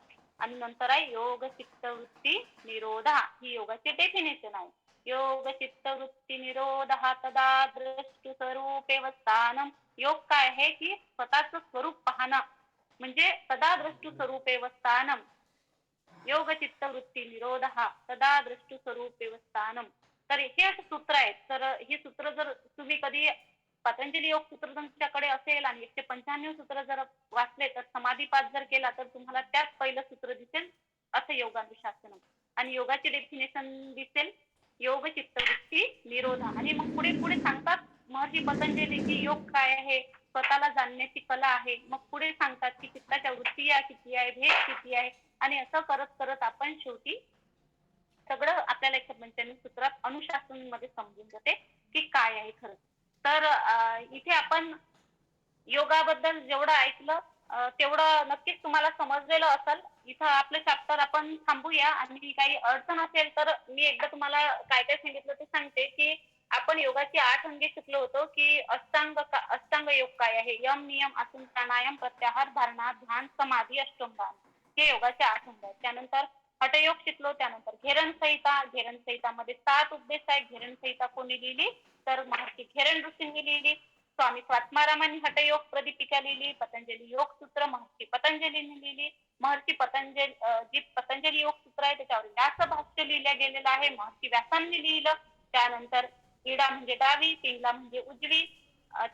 आणि नंतर आहे योग चित्तवृत्ती निरोध, ही योगाची डेफिनेशन आहे. योग चित्तवृत्ती निरोध तदा द्रष्टु स्वरूपेवस्थानम. योग काय आहे की स्वतःच स्वरूप पाहणं, म्हणजे तदा द्रष्टु स्वरूपेवस्थानम. योग चित्तवृत्ती निरोध तदा द्रष्टु स्वरूपेवस्थानम. तर हे असं सूत्र आहे. तर हे सूत्र जर तुम्ही कधी पतंजली योग सूत्र तुमच्याकडे असेल आणि 195 सूत्र जर वाचले तर समाधीपात जर केला तर तुम्हाला त्यात पहिलं सूत्र दिसेल असं योगानुशासनम. आणि योगाची डेफिनेशन दिसेल योग चित्तवृत्ती निरोध. आणि मग पुढे पुढे सांगतात महर्षी पतंजली की योग काय आहे, स्वतःला जाणण्याची कला आहे. मग पुढे सांगतात की चित्ताच्या वृत्ती किती आहे, भेद किती आहे. आणि असं करत करत आपण शेवटी सगळं आपल्याला 195 सूत्रात अनुशासन मध्ये समजून जाते की काय आहे खरं. तर इथे आपण योगाबद्दल जेवढं ऐकलं तेवढं नक्कीच तुम्हाला समजलेलं असेल. इथं आपलं चॅप्टर आपण थांबूया. आणि काही अडचण असेल तर मी एकदा तुम्हाला काय काय सांगितलं ते सांगते की आपण योगाची 8 अंगे शिकलो होतो की अष्टांग योग काय आहे, यम, नियम, आसन, प्राणायाम, प्रत्याहार, धारणा, ध्यान, समाधी, अष्टांग, हे योगाचे 8 अंग आहेत. त्यानंतर हठयोग शिकलो. त्यानंतर घेरण संहितामध्ये 7 उपदेश आहे. घेरण संहिता कोणी लिहिली तर महर्षी घेरण ऋषींनी लिहिली. स्वामी स्वात्मारामांनी हठयोग प्रदीपिका लिहिली. पतंजली योग सूत्र महर्षी पतंजलींनी लिहिली. महर्षी पतंजली योग सूत्र आहे त्याच्यावर व्यास भाष्य लिहिलं गेलेलं आहे, महर्षी व्यासांनी लिहिलं. त्यानंतर इडा म्हणजे डावी, पिंगला म्हणजे उजवी.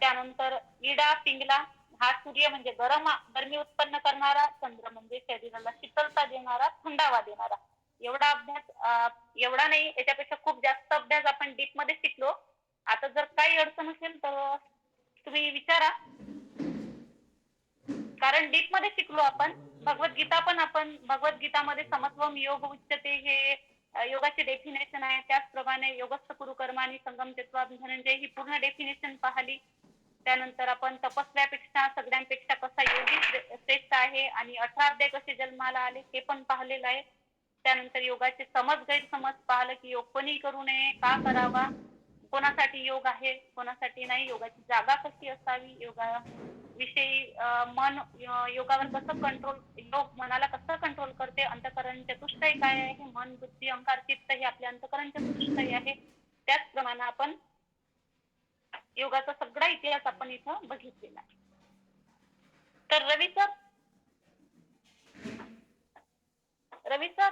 त्यानंतर इडा पिंगला हा सूर्य म्हणजे गरमी उत्पन्न करणारा, चंद्र म्हणजे शरीराला शीतलता देणारा, थंडावा देणारा. एवढा अभ्यास एवढा नाही, याच्यापेक्षा खूप जास्त अभ्यास आपण डीप मध्ये शिकलो. आता जर काही अडचण असेल तर तुम्ही विचारा, कारण डीप मध्ये शिकलो आपण. भगवद्गीता पण आपण भगवद्गीतामध्ये समत्वम योग उच्यते हे योगाचे डेफिनेशन आहे. त्याचप्रमाणे योगस्थ कुरु कर्माणी संगम त्यक्त्वा धनंजय ही पूर्ण डेफिनेशन पाहिली. त्यानंतर आपण तपस्व्यापेक्षा सगळ्यांपेक्षा कसा योगी श्रेष्ठ आहे आणि 18 अध्याय कसे जन्माला आले हे पण पाहिलेलं आहे. त्यानंतर योगाचे गैरसमज पाहिलं की योग कोणी करू नये, का करावा, कोणासाठी योग आहे, कोणासाठी नाही, योगाची जागा कशी असावी, योगाविषयी मन योगावर कसं कंट्रोल, योग मनाला कसं कंट्रोल करते, अंतःकरण चतुष्टय काय आहे, मन बुद्धी अहंकार चित्त हे आपले अंतःकरण चतुष्टय आहे. त्याचप्रमाणे आपण योगाचा सगळा इतिहास आपण इथं बघितलेला आहे. तर रवी सर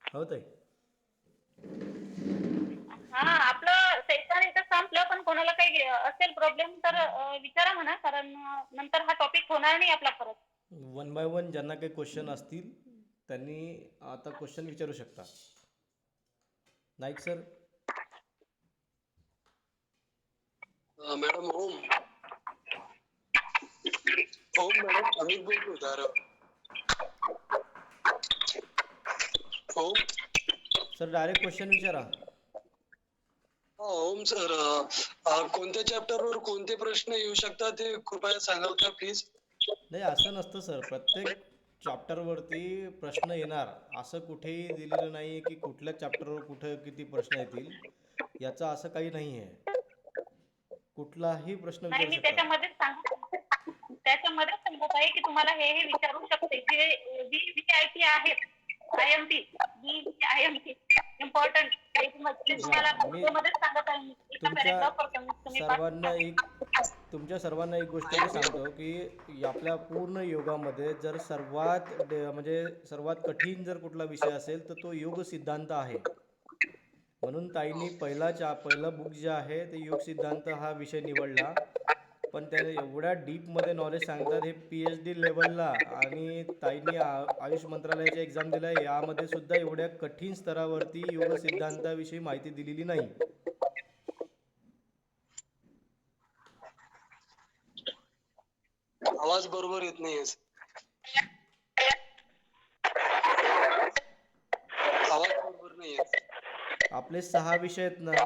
हो ताई. हा, आपलं सेशन इथं संपलं, पण कोणाला काही असेल प्रॉब्लेम तर विचारा म्हणा, कारण नंतर हा टॉपिक होणार नाही आपला परत. 1 बाय 1 ज्यांना काही क्वेश्चन असतील त्यांनी आता क्वेश्चन विचारू शकता. नाईक सर. मॅडम ओम मॅडम, अमित बोलतो सर. ओम सर डायरेक्ट क्वेश्चन विचारा. ओम सर, कोणत्या चॅप्टरवर कोणते प्रश्न येऊ शकतात ते कृपया सांगाल का प्लीज? नाही, असं नसतं सर. प्रत्येक चॅप्टरवरती प्रश्न येणार असं कुठेही दिलेलं नाही की कुठल्या चॅप्टरवर कुठं किती प्रश्न येतील, याचं असं काही नाही आहे. कुठलाही प्रश्न नाही, विचारू मी शकता. त्याच्यामध्येच सांगत आहे की तुम्हाला हे विचारू शकते. जे VVIP आहेत, IMP इम्पॉर्टंट, तुम्हाला मध्येच सांगत आहे मी. एका पॅराग्राफवर तुम्ही तुमच्या सर्वांना एक गोष्ट मी सांगतो की आपल्या पूर्ण योगामध्ये जर सर्वात कठीण जर कुठला विषय असेल तर तो योग सिद्धांत आहे. म्हणून ताईंनी पहिलं बुक जे आहे ते योग सिद्धांत हा विषय निवडला. पण त्याने एवढ्या डीपमध्ये नॉलेज सांगतात हे PhD लेवलला. आणि ताईंनी आयुष मंत्रालयाची एक्झाम दिल्या, यामध्ये सुद्धा एवढ्या कठीण स्तरावरती योग सिद्धांताविषयी माहिती दिलेली नाही. आवाज बरोबर येत नाहीये. आवाज बरोबर नाहीये. आपले 6 विषय आहेत ना,